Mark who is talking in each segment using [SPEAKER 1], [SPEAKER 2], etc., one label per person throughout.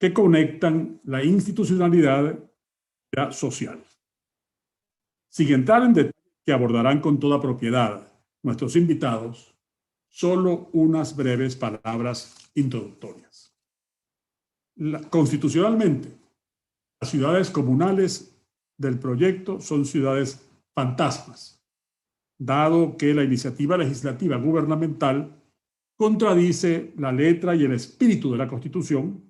[SPEAKER 1] que conectan la institucionalidad y la social. Sin entrar en detalles que abordarán con toda propiedad nuestros invitados, solo unas breves palabras introductorias. Constitucionalmente, las ciudades comunales del proyecto son ciudades fantasmas, dado que la iniciativa legislativa gubernamental contradice la letra y el espíritu de la Constitución,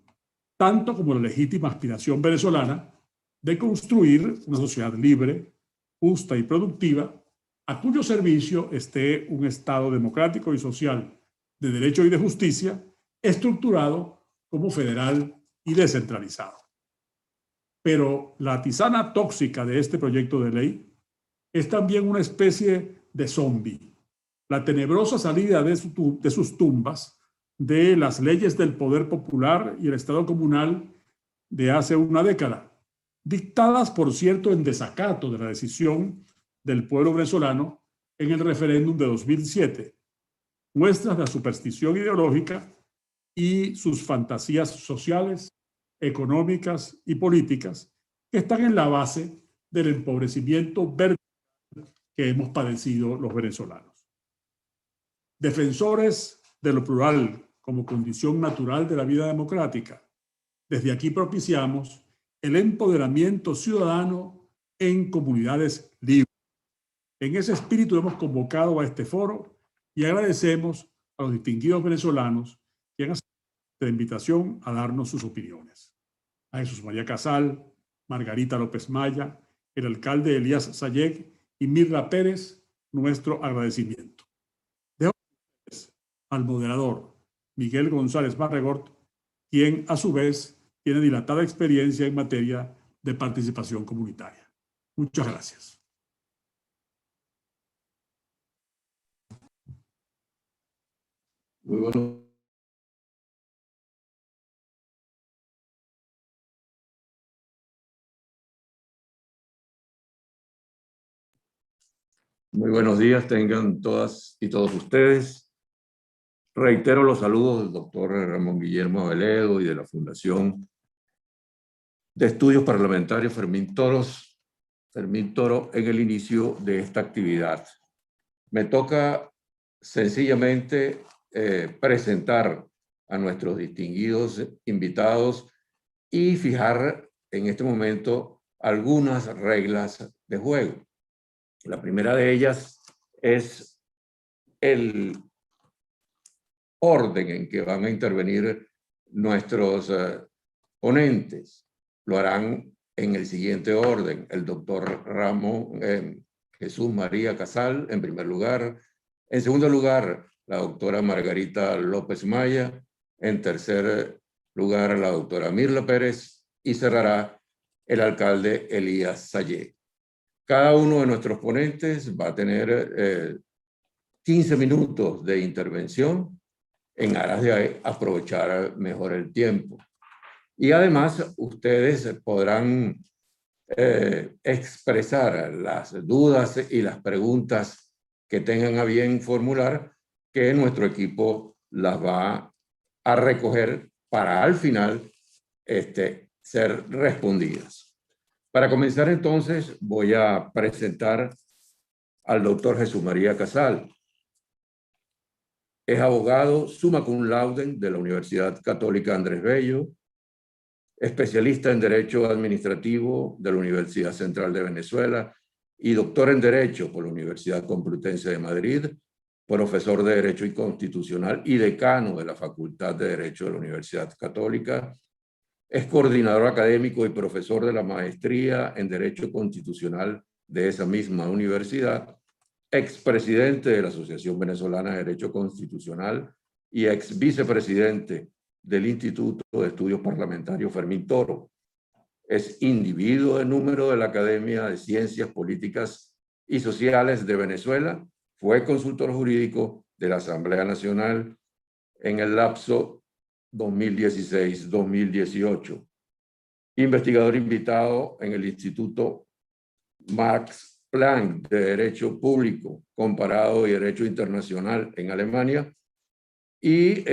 [SPEAKER 1] tanto como la legítima aspiración venezolana de construir una sociedad libre, justa y productiva, a cuyo servicio esté un Estado democrático y social de derecho y de justicia, estructurado como federal y descentralizado. Pero la tisana tóxica de este proyecto de ley es también una especie de zombi, la tenebrosa salida de sus tumbas de las leyes del poder popular y el Estado comunal de hace una década, dictadas, por cierto, en desacato de la decisión del pueblo venezolano en el referéndum de 2007, muestras de la superstición ideológica y sus fantasías sociales, económicas y políticas que están en la base del empobrecimiento vertical que hemos padecido los venezolanos. Defensores de lo plural como condición natural de la vida democrática, desde aquí propiciamos el empoderamiento ciudadano en comunidades libres. En ese espíritu hemos convocado a este foro y agradecemos a los distinguidos venezolanos que han aceptado la invitación a darnos sus opiniones. A Jesús María Casal, Margarita López Maya, el alcalde Elías Sayeg y Mirra Pérez, nuestro agradecimiento. Dejo al moderador Miguel González Barregort, quien a su vez tiene dilatada experiencia en materia de participación comunitaria. Muchas gracias.
[SPEAKER 2] Muy bueno. Muy buenos días tengan todas y todos ustedes. Reitero los saludos del doctor Ramón Guillermo Aveledo y de la Fundación de Estudios Parlamentarios Fermín Toro en el inicio de esta actividad. Me toca sencillamente presentar a nuestros distinguidos invitados y fijar en este momento algunas reglas de juego. La primera de ellas es el orden en que van a intervenir nuestros ponentes. Lo harán en el siguiente orden. El doctor Jesús María Casal, en primer lugar. En segundo lugar, la doctora Margarita López Maya. En tercer lugar, la doctora Mirla Pérez. Y cerrará el alcalde Elías Sayeg. Cada uno de nuestros ponentes va a tener 15 minutos de intervención en aras de aprovechar mejor el tiempo. Y además, ustedes podrán expresar las dudas y las preguntas que tengan a bien formular, que nuestro equipo las va a recoger para al final ser respondidas. Para comenzar entonces voy a presentar al doctor Jesús María Casal. Es abogado summa cum laude de la Universidad Católica Andrés Bello, especialista en Derecho Administrativo de la Universidad Central de Venezuela y doctor en Derecho por la Universidad Complutense de Madrid, profesor de Derecho y Constitucional y decano de la Facultad de Derecho de la Universidad Católica. Es coordinador académico y profesor de la maestría en Derecho Constitucional de esa misma universidad, expresidente de la Asociación Venezolana de Derecho Constitucional y ex vicepresidente del Instituto de Estudios Parlamentarios Fermín Toro. Es individuo de número de la Academia de Ciencias Políticas y Sociales de Venezuela. Fue consultor jurídico de la Asamblea Nacional en el lapso 2016-2018. Investigador invitado en el Instituto Max Planck de Derecho Público Comparado y Derecho Internacional en Alemania y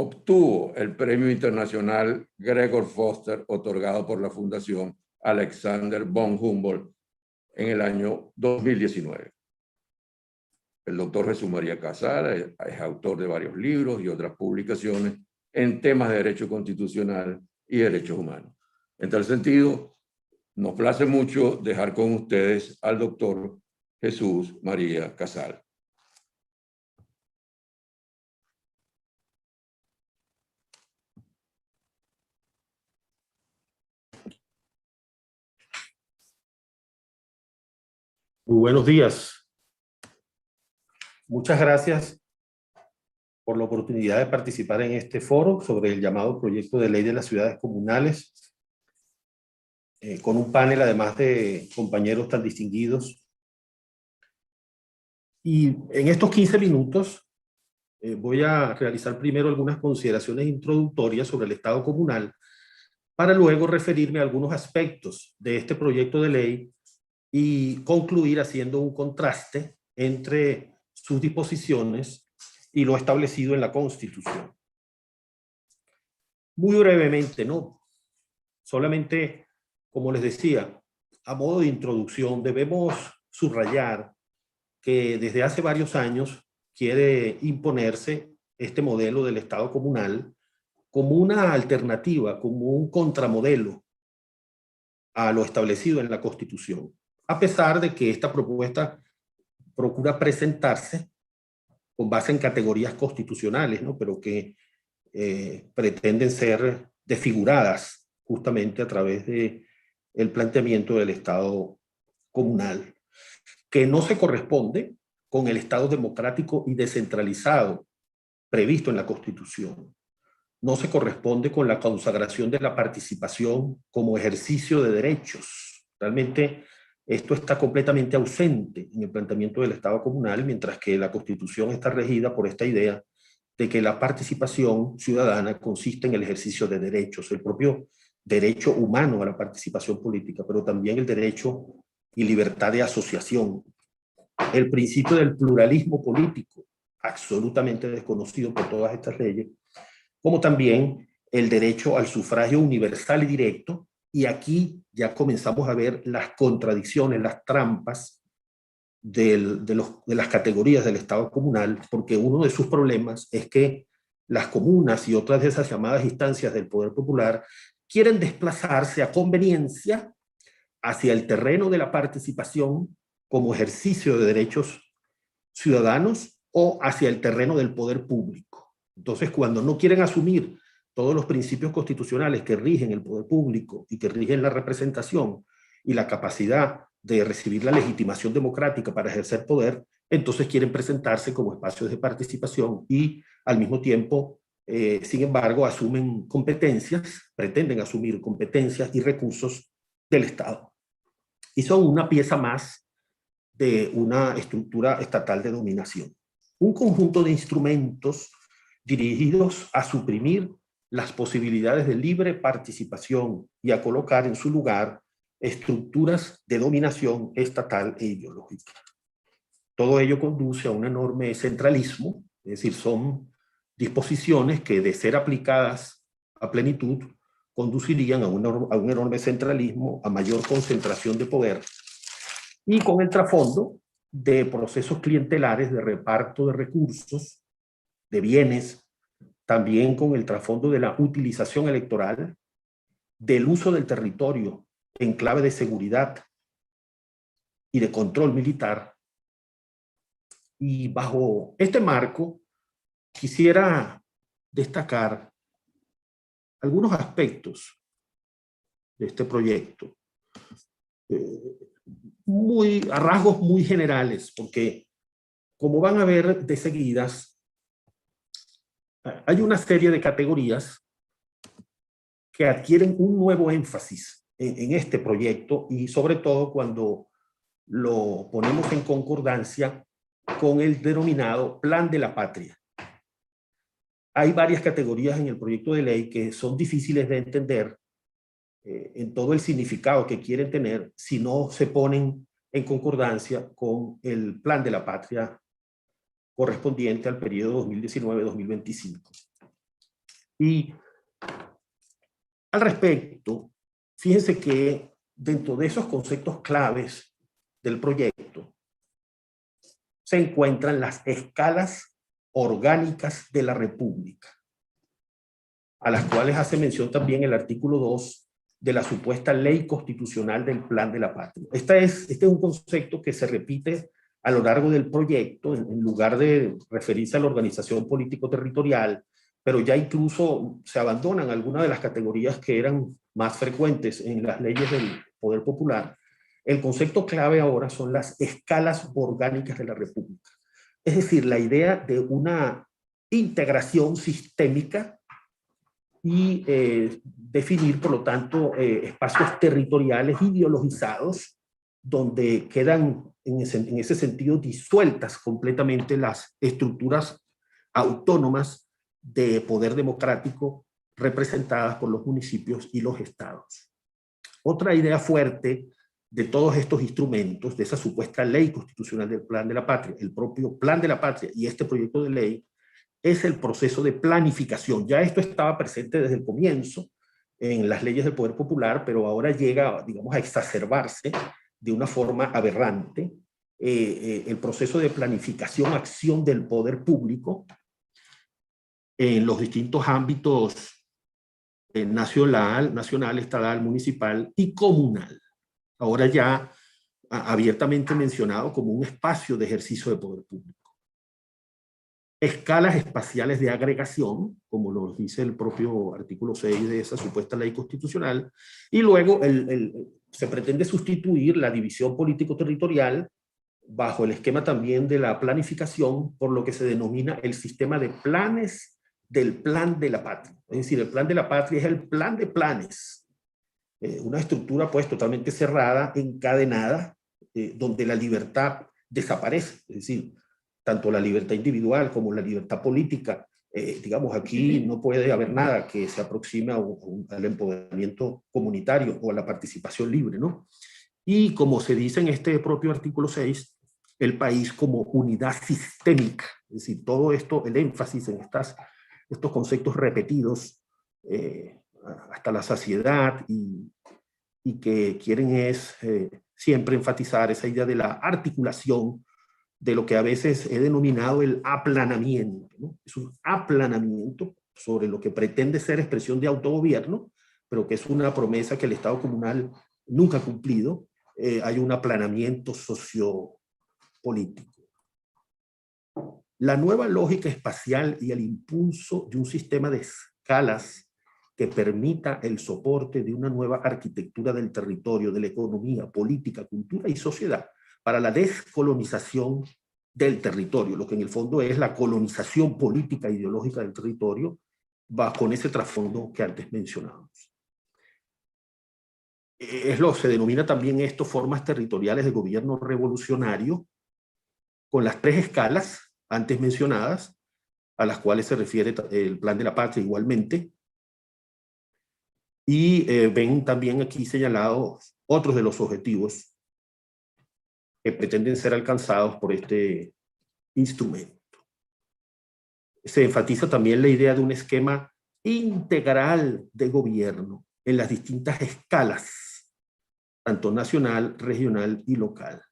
[SPEAKER 2] obtuvo el Premio Internacional Gregor Foster, otorgado por la Fundación Alexander von Humboldt en el año 2019. El doctor Jesús María Casal es autor de varios libros y otras publicaciones en temas de derecho constitucional y derechos humanos. En tal sentido, nos place mucho dejar con ustedes al doctor Jesús María Casal.
[SPEAKER 3] Muy buenos días. Muchas gracias por la oportunidad de participar en este foro sobre el llamado proyecto de ley de las ciudades comunales, con un panel además de compañeros tan distinguidos. Y en estos 15 minutos voy a realizar primero algunas consideraciones introductorias sobre el Estado comunal, para luego referirme a algunos aspectos de este proyecto de ley y concluir haciendo un contraste entre sus disposiciones y lo establecido en la Constitución. Muy brevemente, ¿no? Solamente, como les decía, a modo de introducción, debemos subrayar que desde hace varios años quiere imponerse este modelo del Estado comunal como una alternativa, como un contramodelo a lo establecido en la Constitución, a pesar de que esta propuesta procura presentarse con base en categorías constitucionales, ¿no? Pero que pretenden ser desfiguradas justamente a través de el planteamiento del Estado comunal, que no se corresponde con el Estado democrático y descentralizado previsto en la Constitución. No se corresponde con la consagración de la participación como ejercicio de derechos. Realmente esto está completamente ausente en el planteamiento del Estado comunal, mientras que la Constitución está regida por esta idea de que la participación ciudadana consiste en el ejercicio de derechos, el propio derecho humano a la participación política, pero también el derecho y libertad de asociación, el principio del pluralismo político, absolutamente desconocido por todas estas leyes, como también el derecho al sufragio universal y directo. Y aquí ya comenzamos a ver las contradicciones, las trampas de las categorías del Estado comunal, porque uno de sus problemas es que las comunas y otras de esas llamadas instancias del poder popular quieren desplazarse a conveniencia hacia el terreno de la participación como ejercicio de derechos ciudadanos o hacia el terreno del poder público. Entonces, cuando no quieren asumir todos los principios constitucionales que rigen el poder público y que rigen la representación y la capacidad de recibir la legitimación democrática para ejercer poder, entonces quieren presentarse como espacios de participación y al mismo tiempo, sin embargo, asumen competencias, pretenden asumir competencias y recursos del Estado. Y son una pieza más de una estructura estatal de dominación. Un conjunto de instrumentos dirigidos a suprimir las posibilidades de libre participación y a colocar en su lugar estructuras de dominación estatal e ideológica. Todo ello conduce a un enorme centralismo, es decir, son disposiciones que, de ser aplicadas a plenitud, conducirían a un enorme centralismo, a mayor concentración de poder, y con el trasfondo de procesos clientelares de reparto de recursos, de bienes, también con el trasfondo de la utilización electoral, del uso del territorio en clave de seguridad y de control militar. Y bajo este marco quisiera destacar algunos aspectos de este proyecto, a rasgos muy generales, porque como van a ver de seguidas, hay una serie de categorías que adquieren un nuevo énfasis en este proyecto, y sobre todo cuando lo ponemos en concordancia con el denominado Plan de la Patria. Hay varias categorías en el proyecto de ley que son difíciles de entender en todo el significado que quieren tener si no se ponen en concordancia con el Plan de la Patria correspondiente al periodo 2019-2025. Y al respecto, fíjense que dentro de esos conceptos claves del proyecto se encuentran las escalas orgánicas de la República, a las cuales hace mención también el artículo 2 de la supuesta ley constitucional del Plan de la Patria. Este es un concepto que se repite a lo largo del proyecto, en lugar de referirse a la organización político-territorial, pero ya incluso se abandonan algunas de las categorías que eran más frecuentes en las leyes del poder popular. El concepto clave ahora son las escalas orgánicas de la República. Es decir, la idea de una integración sistémica y definir, por lo tanto, espacios territoriales ideologizados donde quedan, en ese sentido, disueltas completamente las estructuras autónomas de poder democrático representadas por los municipios y los estados. Otra idea fuerte de todos estos instrumentos, de esa supuesta ley constitucional del Plan de la Patria, el propio Plan de la Patria y este proyecto de ley, es el proceso de planificación. Ya esto estaba presente desde el comienzo en las leyes del poder popular, pero ahora llega, digamos, a exacerbarse de una forma aberrante. El proceso de planificación, acción del poder público en los distintos ámbitos nacional, estatal, municipal y comunal. Ahora ya abiertamente mencionado como un espacio de ejercicio de poder público. Escalas espaciales de agregación, como lo dice el propio artículo 6 de esa supuesta ley constitucional, y luego se pretende sustituir la división político-territorial bajo el esquema también de la planificación por lo que se denomina el sistema de planes del Plan de la Patria. Es decir, el Plan de la Patria es el plan de planes, una estructura pues totalmente cerrada, encadenada, donde la libertad desaparece, es decir, tanto la libertad individual como la libertad política. Digamos, aquí no puede haber nada que se aproxime al empoderamiento comunitario o a la participación libre, ¿no? Y como se dice en este propio artículo 6, el país como unidad sistémica, es decir, todo esto, el énfasis en estos conceptos repetidos hasta la saciedad y que quieren es siempre enfatizar esa idea de la articulación de lo que a veces he denominado el aplanamiento, ¿no? Es un aplanamiento sobre lo que pretende ser expresión de autogobierno, pero que es una promesa que el Estado comunal nunca ha cumplido. Hay un aplanamiento sociopolítico. La nueva lógica espacial y el impulso de un sistema de escalas que permita el soporte de una nueva arquitectura del territorio, de la economía, política, cultura y sociedad, para la descolonización del territorio, lo que en el fondo es la colonización política e ideológica del territorio, va con ese trasfondo que antes mencionábamos. Se denomina también esto formas territoriales de gobierno revolucionario, con las tres escalas antes mencionadas, a las cuales se refiere el Plan de la Patria igualmente, y ven también aquí señalados otros de los objetivos que pretenden ser alcanzados por este instrumento. Se enfatiza también la idea de un esquema integral de gobierno en las distintas escalas, tanto nacional, regional y local.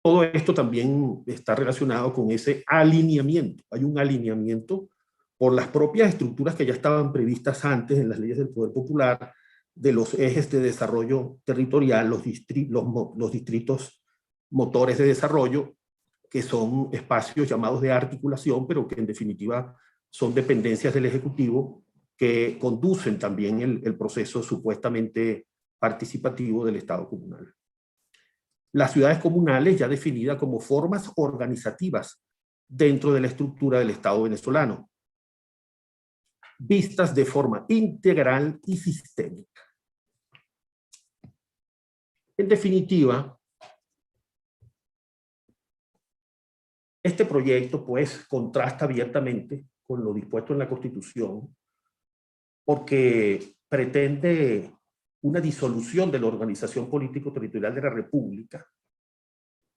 [SPEAKER 3] Todo esto también está relacionado con ese alineamiento. Hay un alineamiento por las propias estructuras que ya estaban previstas antes en las leyes del poder popular, de los ejes de desarrollo territorial, los distritos motores de desarrollo, que son espacios llamados de articulación, pero que en definitiva son dependencias del Ejecutivo que conducen también el proceso supuestamente participativo del Estado comunal. Las ciudades comunales ya definidas como formas organizativas dentro de la estructura del Estado venezolano, vistas de forma integral y sistémica. En definitiva, este proyecto pues contrasta abiertamente con lo dispuesto en la Constitución porque pretende una disolución de la organización político-territorial de la República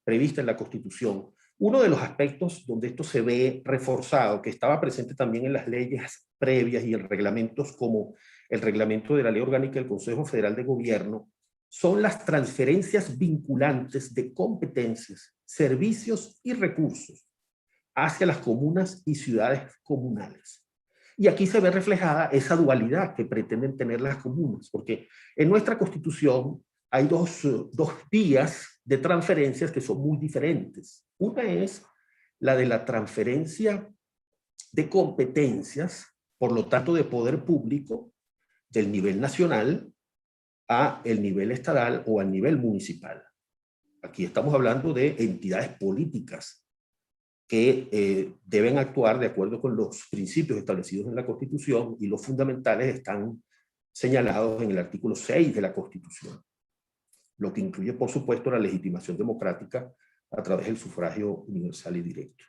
[SPEAKER 3] prevista en la Constitución Uno de los aspectos donde esto se ve reforzado, que estaba presente también en las leyes previas y en reglamentos como el reglamento de la Ley Orgánica del Consejo Federal de Gobierno, son las transferencias vinculantes de competencias, servicios y recursos hacia las comunas y ciudades comunales. Y aquí se ve reflejada esa dualidad que pretenden tener las comunas, porque en nuestra Constitución hay dos vías de transferencias que son muy diferentes. Una es la de la transferencia de competencias, por lo tanto de poder público, del nivel nacional a el nivel estatal o al nivel municipal. Aquí estamos hablando de entidades políticas que deben actuar de acuerdo con los principios establecidos en la Constitución, y los fundamentales están señalados en el artículo 6 de la Constitución, lo que incluye, por supuesto, la legitimación democrática a través del sufragio universal y directo.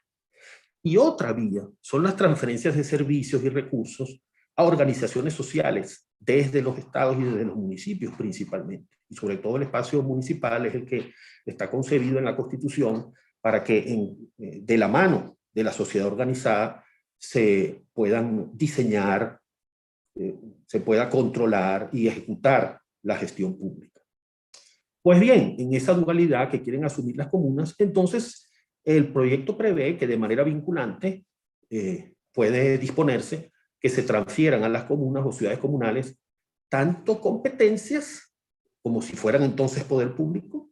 [SPEAKER 3] Y otra vía son las transferencias de servicios y recursos a organizaciones sociales, desde los estados y desde los municipios principalmente. Y sobre todo el espacio municipal es el que está concebido en la Constitución para que de la mano de la sociedad organizada se puedan diseñar, se pueda controlar y ejecutar la gestión pública. Pues bien, en esa dualidad que quieren asumir las comunas, entonces el proyecto prevé que de manera vinculante puede disponerse que se transfieran a las comunas o ciudades comunales tanto competencias, como si fueran entonces poder público,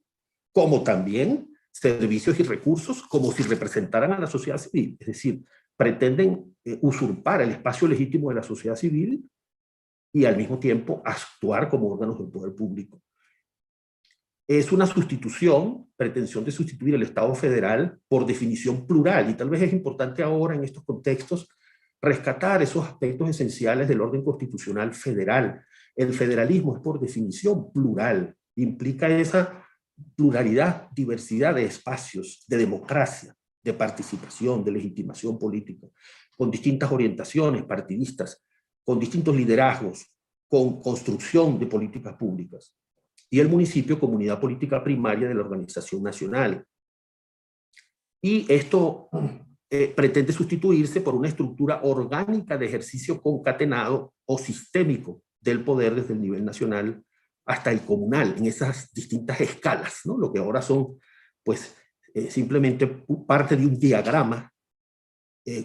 [SPEAKER 3] como también servicios y recursos, como si representaran a la sociedad civil. Es decir, pretenden usurpar el espacio legítimo de la sociedad civil y al mismo tiempo actuar como órganos del poder público. Es una sustitución, pretensión de sustituir el Estado federal por definición plural, y tal vez es importante ahora en estos contextos rescatar esos aspectos esenciales del orden constitucional federal. El federalismo es por definición plural, implica esa pluralidad, diversidad de espacios, de democracia, de participación, de legitimación política, con distintas orientaciones partidistas, con distintos liderazgos, con construcción de políticas públicas. Y el municipio como unidad política primaria de la organización nacional. Y esto pretende sustituirse por una estructura orgánica de ejercicio concatenado o sistémico del poder desde el nivel nacional hasta el comunal, en esas distintas escalas, ¿no? Lo que ahora son, pues, simplemente parte de un diagrama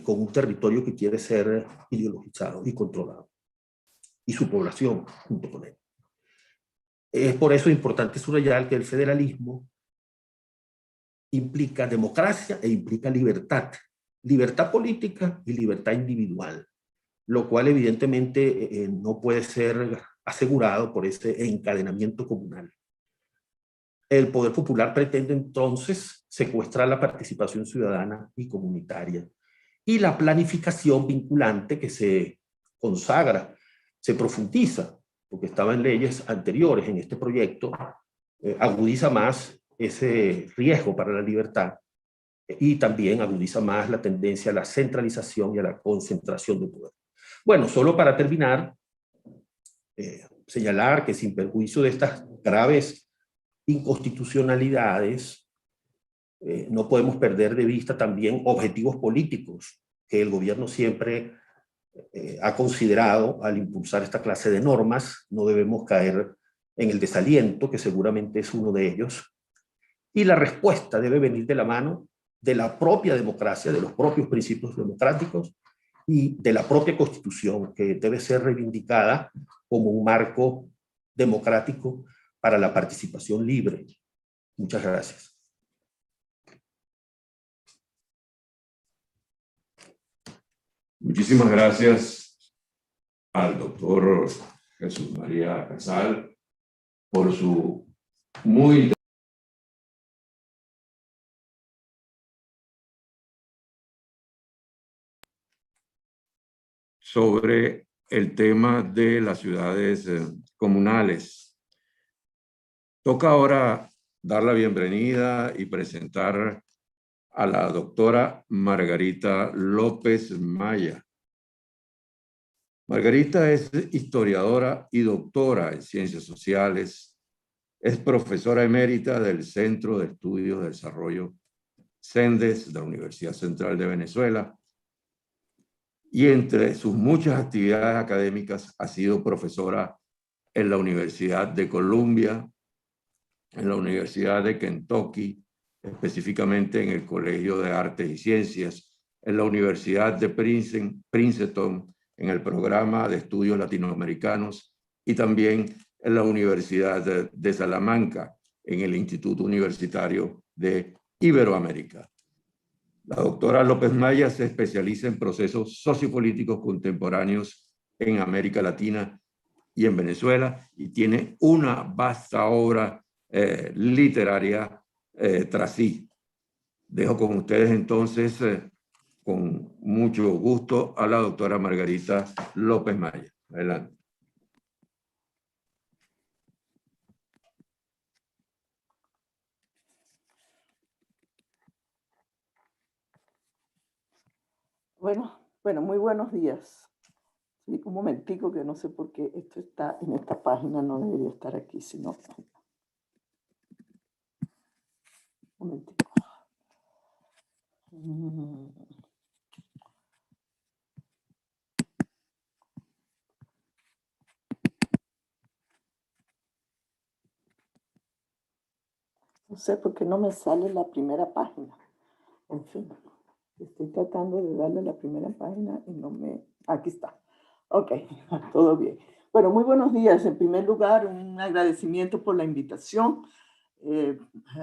[SPEAKER 3] con un territorio que quiere ser ideologizado y controlado, y su población junto con él. Es por eso importante subrayar que el federalismo implica democracia e implica libertad, libertad política y libertad individual, lo cual evidentemente no puede ser asegurado por ese encadenamiento comunal. El poder popular pretende entonces secuestrar la participación ciudadana y comunitaria, y la planificación vinculante que se consagra, se profundiza, porque estaba en leyes anteriores en este proyecto, agudiza más ese riesgo para la libertad y también agudiza más la tendencia a la centralización y a la concentración de poder. Bueno, solo para terminar, señalar que sin perjuicio de estas graves inconstitucionalidades, no podemos perder de vista también objetivos políticos que el gobierno siempre ha considerado al impulsar esta clase de normas. No debemos caer en el desaliento, que seguramente es uno de ellos, y la respuesta debe venir de la mano de la propia democracia, de los propios principios democráticos y de la propia Constitución, que debe ser reivindicada como un marco democrático para la participación libre. Muchas gracias.
[SPEAKER 2] Muchísimas gracias al doctor Jesús María Casal por su muy sobre el tema de las ciudades comunales. Toca ahora dar la bienvenida y presentar a la doctora Margarita López Maya. Margarita es historiadora y doctora en Ciencias Sociales. Es profesora emérita del Centro de Estudios de Desarrollo CENDES de la Universidad Central de Venezuela, y entre sus muchas actividades académicas ha sido profesora en la Universidad de Columbia, en la Universidad de Kentucky, específicamente en el Colegio de Artes y Ciencias, en la Universidad de Princeton, en el programa de estudios latinoamericanos, y también en la Universidad de Salamanca, en el Instituto Universitario de Iberoamérica. La doctora López Maya se especializa en procesos sociopolíticos contemporáneos en América Latina y en Venezuela, y tiene una vasta obra literaria tras sí. Dejo con ustedes entonces, con mucho gusto, a la doctora Margarita López Maya. Adelante.
[SPEAKER 4] Bueno, muy buenos días. Sí, un momentico que no sé por qué esto está en esta página, no debería estar aquí, sino... Un momentico. No sé por qué no me sale la primera página. En fin, estoy tratando de darle la primera página y no me... Aquí está. Ok, todo bien. Bueno, muy buenos días. En primer lugar, un agradecimiento por la invitación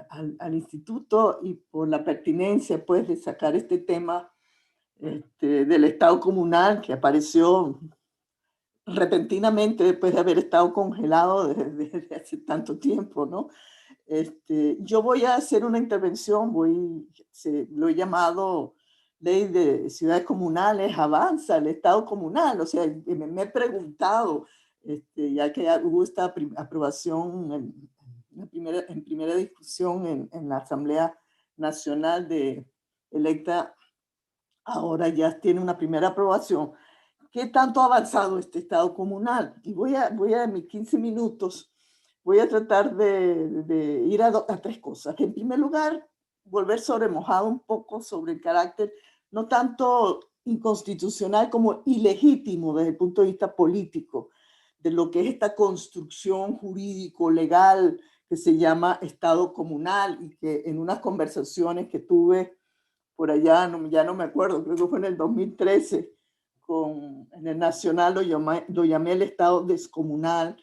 [SPEAKER 4] al instituto y por la pertinencia, pues, de sacar este tema del Estado comunal que apareció repentinamente después de haber estado congelado desde hace tanto tiempo, ¿no? Yo voy a hacer una intervención, lo he llamado Ley de Ciudades Comunales, avanza el Estado comunal. O sea, me he preguntado, ya que hubo esta aprobación en primera discusión en la Asamblea Nacional electa, ahora ya tiene una primera aprobación. ¿Qué tanto ha avanzado este Estado comunal? Y voy a en mis 15 minutos, voy a tratar de ir a tres cosas. En primer lugar, volver sobre mojado un poco sobre el carácter no tanto inconstitucional como ilegítimo desde el punto de vista político de lo que es esta construcción jurídico-legal que se llama Estado comunal, y que en unas conversaciones que tuve por allá, ya no me acuerdo, creo que fue en el 2013, en el Nacional lo llamé el Estado descomunal.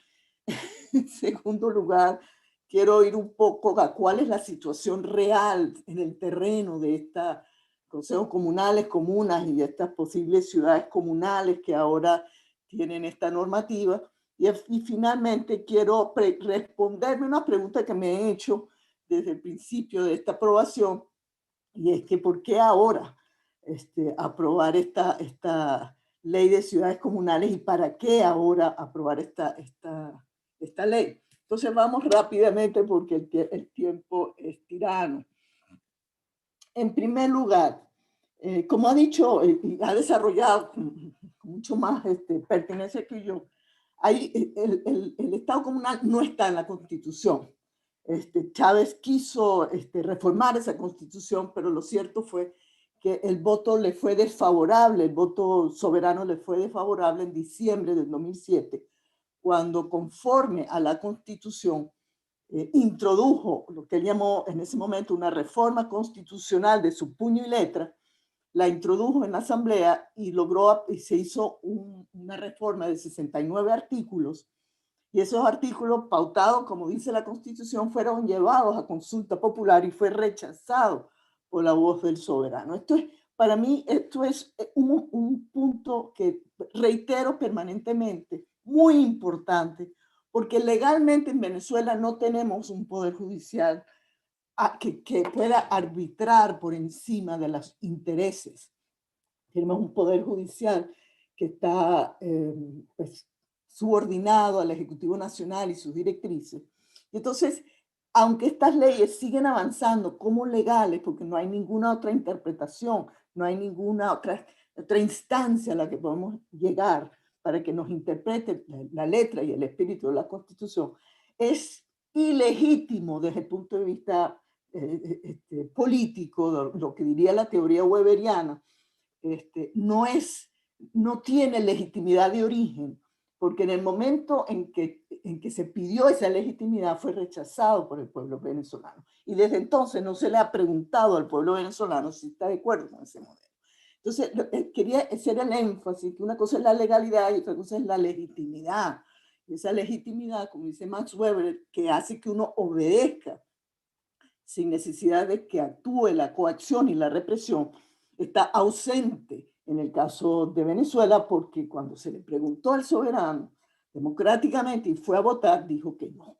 [SPEAKER 4] En segundo lugar, quiero ir un poco a cuál es la situación real en el terreno de estos consejos comunales, comunas y de estas posibles ciudades comunales que ahora tienen esta normativa. Y finalmente quiero responderme una pregunta que me he hecho desde el principio de esta aprobación, y es que ¿por qué ahora aprobar esta ley de ciudades comunales, y para qué ahora aprobar esta ley? Entonces vamos rápidamente porque el tiempo es tirano. En primer lugar, como ha dicho y ha desarrollado con mucho más pertinencia que yo, el Estado comunal no está en la Constitución. Chávez quiso reformar esa Constitución, pero lo cierto fue que el voto le fue desfavorable, el voto soberano le fue desfavorable en diciembre del 2007, cuando, conforme a la Constitución, introdujo lo que él llamó en ese momento una reforma constitucional de su puño y letra. La introdujo en la Asamblea y se hizo una reforma de 69 artículos, y esos artículos, pautados, como dice la Constitución, fueron llevados a consulta popular y fue rechazado por la voz del soberano. Para mí, esto es un punto que reitero permanentemente, muy importante, porque legalmente en Venezuela no tenemos un poder judicial que pueda arbitrar por encima de los intereses. Tenemos un poder judicial que está pues, subordinado al Ejecutivo Nacional y sus directrices. Y entonces, aunque estas leyes siguen avanzando como legales, porque no hay ninguna otra interpretación, no hay ninguna otra instancia a la que podemos llegar para que nos interprete la letra y el espíritu de la Constitución, es ilegítimo desde el punto de vista político, lo que diría la teoría weberiana, no tiene legitimidad de origen, porque en el momento en que se pidió esa legitimidad fue rechazado por el pueblo venezolano. Y desde entonces no se le ha preguntado al pueblo venezolano si está de acuerdo con ese modelo. Entonces, quería hacer el énfasis que una cosa es la legalidad y otra cosa es la legitimidad. Y esa legitimidad, como dice Max Weber, que hace que uno obedezca sin necesidad de que actúe la coacción y la represión, está ausente en el caso de Venezuela, porque cuando se le preguntó al soberano democráticamente y fue a votar, dijo que no.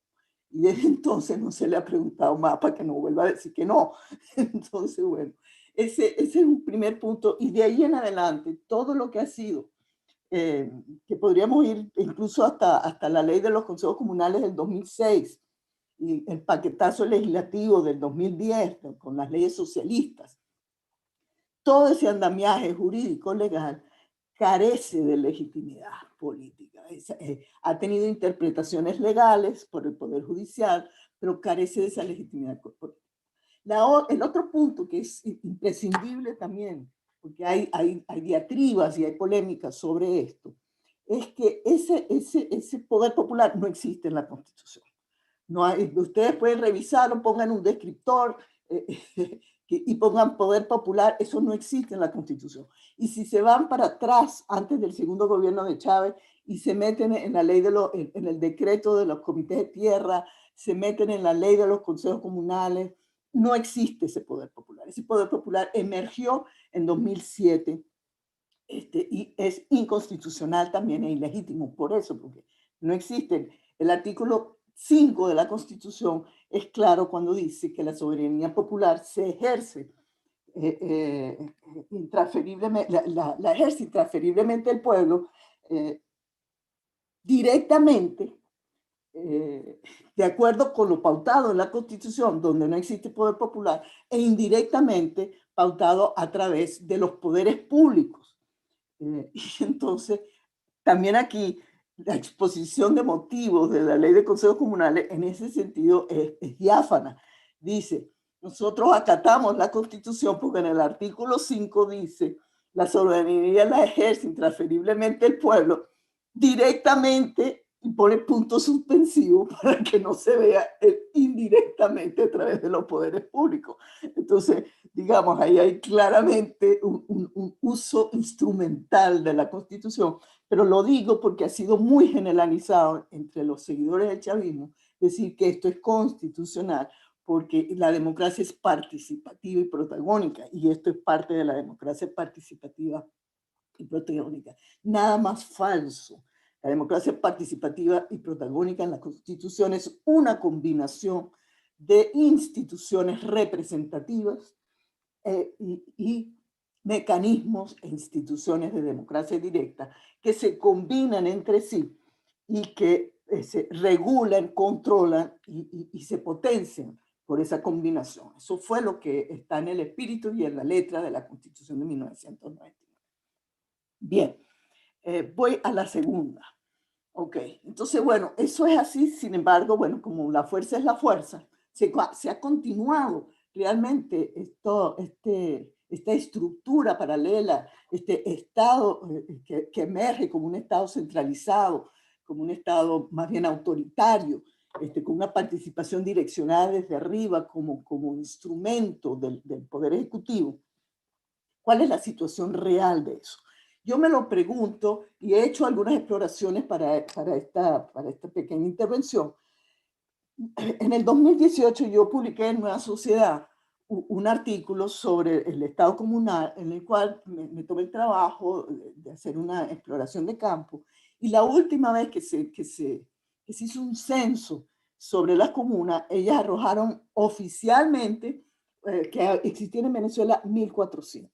[SPEAKER 4] Y desde entonces no se le ha preguntado más para que no vuelva a decir que no. Entonces, bueno, ese es un primer punto. Y de ahí en adelante, todo lo que ha sido, que podríamos ir incluso hasta la ley de los consejos comunales del 2006 y el paquetazo legislativo del 2010 con las leyes socialistas, todo ese andamiaje jurídico legal carece de legitimidad política. Ha tenido interpretaciones legales por el Poder Judicial, pero carece de esa legitimidad política. El otro punto que es imprescindible también, porque hay diatribas y hay polémicas sobre esto, es que ese poder popular no existe en la Constitución. No hay, ustedes pueden revisarlo, pongan un descriptor y pongan poder popular, eso no existe en la Constitución. Y si se van para atrás, antes del segundo gobierno de Chávez, y se meten en la ley en el decreto de los comités de tierra, se meten en la ley de los consejos comunales, no existe ese poder popular. Ese poder popular emergió en 2007 y es inconstitucional también e ilegítimo por eso, porque no existe. El artículo 5 de la Constitución es claro cuando dice que la soberanía popular se ejerce intransferiblemente, la ejerce intransferiblemente el pueblo directamente, de acuerdo con lo pautado en la Constitución, donde no existe poder popular, e indirectamente pautado a través de los poderes públicos. Y entonces, también aquí, la exposición de motivos de la ley de consejos comunales en ese sentido es diáfana. Dice, nosotros acatamos la Constitución porque en el artículo 5 dice, la soberanía la ejerce intransferiblemente el pueblo directamente, y pone punto suspensivo para que no se vea indirectamente a través de los poderes públicos. Entonces, digamos, ahí hay claramente un uso instrumental de la Constitución, pero lo digo porque ha sido muy generalizado entre los seguidores del chavismo decir que esto es constitucional, porque la democracia es participativa y protagónica, y esto es parte de la democracia participativa y protagónica. Nada más falso. La democracia participativa y protagónica en la Constitución es una combinación de instituciones representativas y mecanismos e instituciones de democracia directa que se combinan entre sí y que se regulan, controlan y se potencian por esa combinación. Eso fue lo que está en el espíritu y en la letra de la Constitución de 1999. Bien. Voy a la segunda. Ok, entonces, bueno, eso es así. Sin embargo, bueno, como la fuerza es la fuerza, se ha continuado realmente esta estructura paralela, este Estado que emerge como un Estado centralizado, como un Estado más bien autoritario, con una participación direccionada desde arriba como instrumento del Poder Ejecutivo. ¿Cuál es la situación real de eso? Yo me lo pregunto y he hecho algunas exploraciones para esta pequeña intervención. En el 2018 yo publiqué en Nueva Sociedad un artículo sobre el Estado comunal en el cual me tomé el trabajo de hacer una exploración de campo. Y la última vez que se hizo un censo sobre las comunas, ellas arrojaron oficialmente que existían en Venezuela 1.400.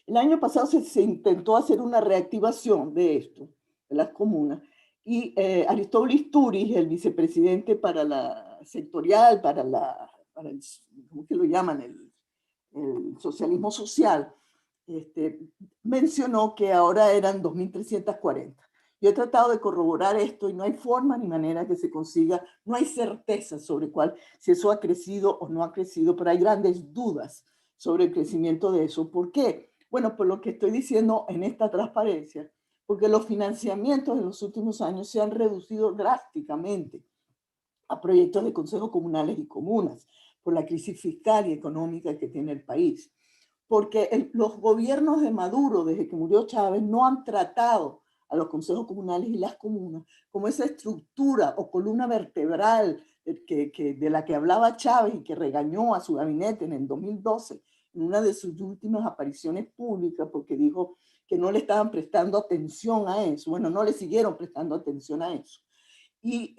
[SPEAKER 4] El año pasado se intentó hacer una reactivación de esto, de las comunas, y Aristóbulo Istúriz, el vicepresidente para la sectorial, para el, ¿cómo que lo llaman? El socialismo social, mencionó que ahora eran 2.340. Yo he tratado de corroborar esto y no hay forma ni manera que se consiga, no hay certeza sobre si eso ha crecido o no ha crecido, pero hay grandes dudas sobre el crecimiento de eso. ¿Por qué? Bueno, por lo que estoy diciendo en esta transparencia, porque los financiamientos en los últimos años se han reducido drásticamente a proyectos de consejos comunales y comunas por la crisis fiscal y económica que tiene el país. Porque los gobiernos de Maduro, desde que murió Chávez, no han tratado a los consejos comunales y las comunas como esa estructura o columna vertebral de la que hablaba Chávez y que regañó a su gabinete en el 2012, en una de sus últimas apariciones públicas, porque dijo que no le estaban prestando atención a eso. Bueno, no le siguieron prestando atención a eso. Y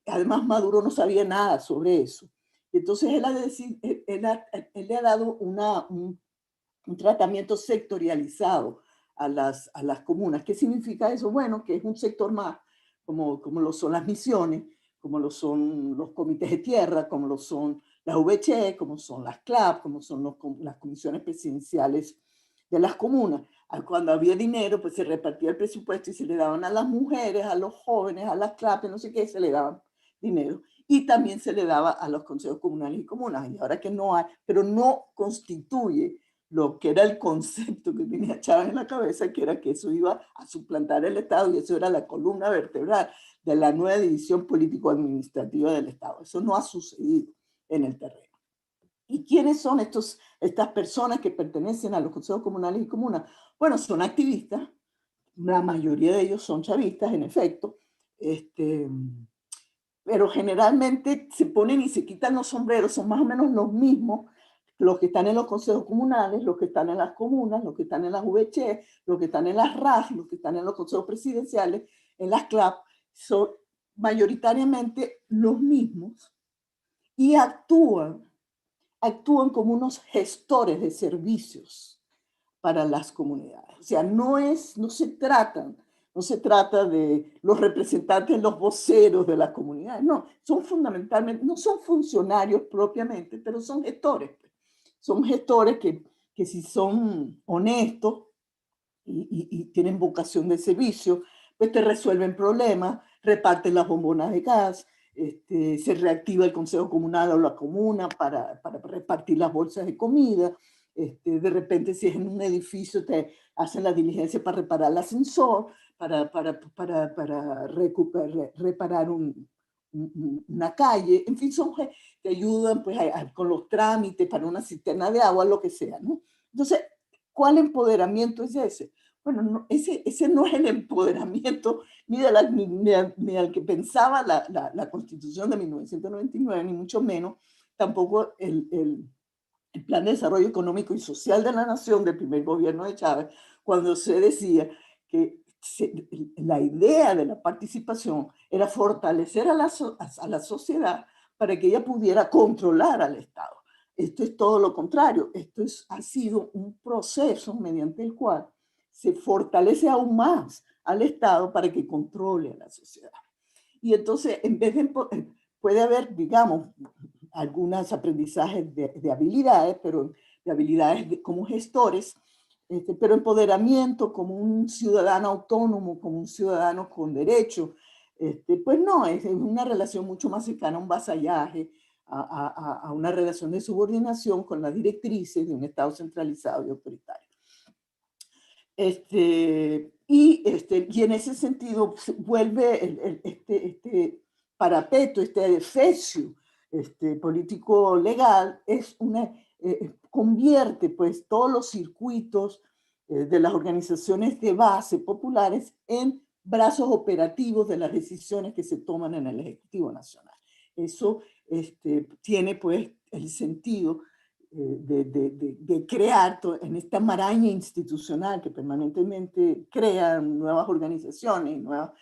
[SPEAKER 4] además Maduro no sabía nada sobre eso. Entonces él le ha dado un tratamiento sectorializado a las comunas. ¿Qué significa eso? Bueno, que es un sector más, como lo son las misiones, como lo son los comités de tierra, como lo son las VC, como son las CLAP, como son las comisiones presidenciales de las comunas. Cuando había dinero, pues se repartía el presupuesto y se le daban a las mujeres, a los jóvenes, a las CLAP, no sé qué, se le daban dinero. Y también se le daba a los consejos comunales y comunas. Y ahora que no hay, pero no constituye lo que era el concepto que tenía Chávez en la cabeza, que era que eso iba a suplantar el Estado y eso era la columna vertebral de la nueva división político-administrativa del Estado. Eso no ha sucedido en el terreno. ¿Y quiénes son estas personas que pertenecen a los consejos comunales y comunas? Bueno, son activistas, la mayoría de ellos son chavistas, en efecto, pero generalmente se ponen y se quitan los sombreros, son más o menos los mismos, los que están en los consejos comunales, los que están en las comunas, los que están en las VC, los que están en las RAS, los que están en los consejos presidenciales, en las CLAP, son mayoritariamente los mismos y actúan como unos gestores de servicios para las comunidades. O sea, no se trata de los representantes, los voceros de las comunidades, no, son fundamentalmente, no son funcionarios propiamente, pero son gestores. Son gestores que si son honestos y tienen vocación de servicio, pues te resuelven problemas, reparten las bombonas de gas, se reactiva el consejo comunal o la comuna para repartir las bolsas de comida. De repente, si es en un edificio, te hacen la diligencia para reparar el ascensor, para reparar una calle. En fin, te ayudan pues, con los trámites para una cisterna de agua, lo que sea, ¿no? Entonces, ¿cuál empoderamiento es ese? Bueno, no, ese no es el empoderamiento ni al que pensaba la Constitución de 1999, ni mucho menos, tampoco el Plan de Desarrollo Económico y Social de la Nación del primer gobierno de Chávez, cuando se decía que la idea de la participación era fortalecer a la sociedad para que ella pudiera controlar al Estado. Esto es todo lo contrario. Ha sido un proceso mediante el cual se fortalece aún más al Estado para que controle a la sociedad. Y entonces, en vez de, puede haber, digamos, algunos aprendizajes de habilidades, pero de habilidades como gestores, pero empoderamiento como un ciudadano autónomo, como un ciudadano con derecho, pues no, es una relación mucho más cercana a un vasallaje, a una relación de subordinación con las directrices de un Estado centralizado y autoritario. Y en ese sentido vuelve este parapeto, este defecio político legal, convierte pues todos los circuitos de las organizaciones de base populares en brazos operativos de las decisiones que se toman en el Ejecutivo Nacional. Eso tiene pues el sentido de crear en esta maraña institucional que permanentemente crea nuevas organizaciones, nuevas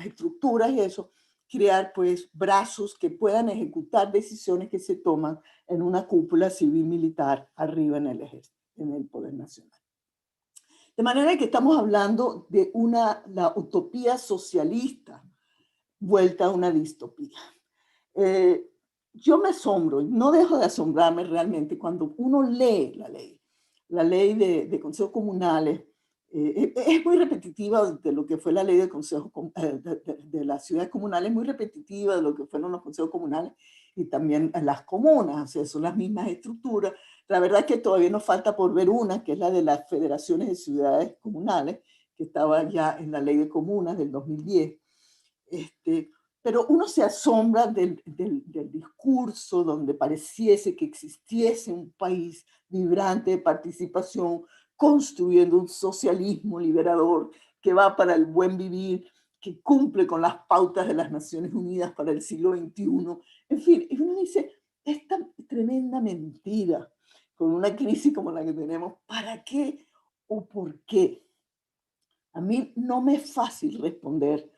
[SPEAKER 4] estructuras y eso, crear pues brazos que puedan ejecutar decisiones que se toman en una cúpula civil-militar arriba en el ejército, en el poder nacional. De manera que estamos hablando de la utopía socialista vuelta a una distopía. Yo me asombro, no dejo de asombrarme realmente cuando uno lee la ley de consejos comunales Es muy repetitiva de lo que fue la ley de consejos de las ciudades comunales, muy repetitiva de lo que fueron los consejos comunales y también las comunas, o sea, son las mismas estructuras. La verdad es que todavía nos falta por ver una, que es la de las federaciones de ciudades comunales, que estaba ya en la ley de comunas del 2010. Pero uno se asombra del discurso donde pareciese que existiese un país vibrante de participación, construyendo un socialismo liberador que va para el buen vivir, que cumple con las pautas de las Naciones Unidas para el siglo XXI. En fin, y uno dice, esta tremenda mentira, con una crisis como la que tenemos, ¿para qué o por qué? A mí no me es fácil responder,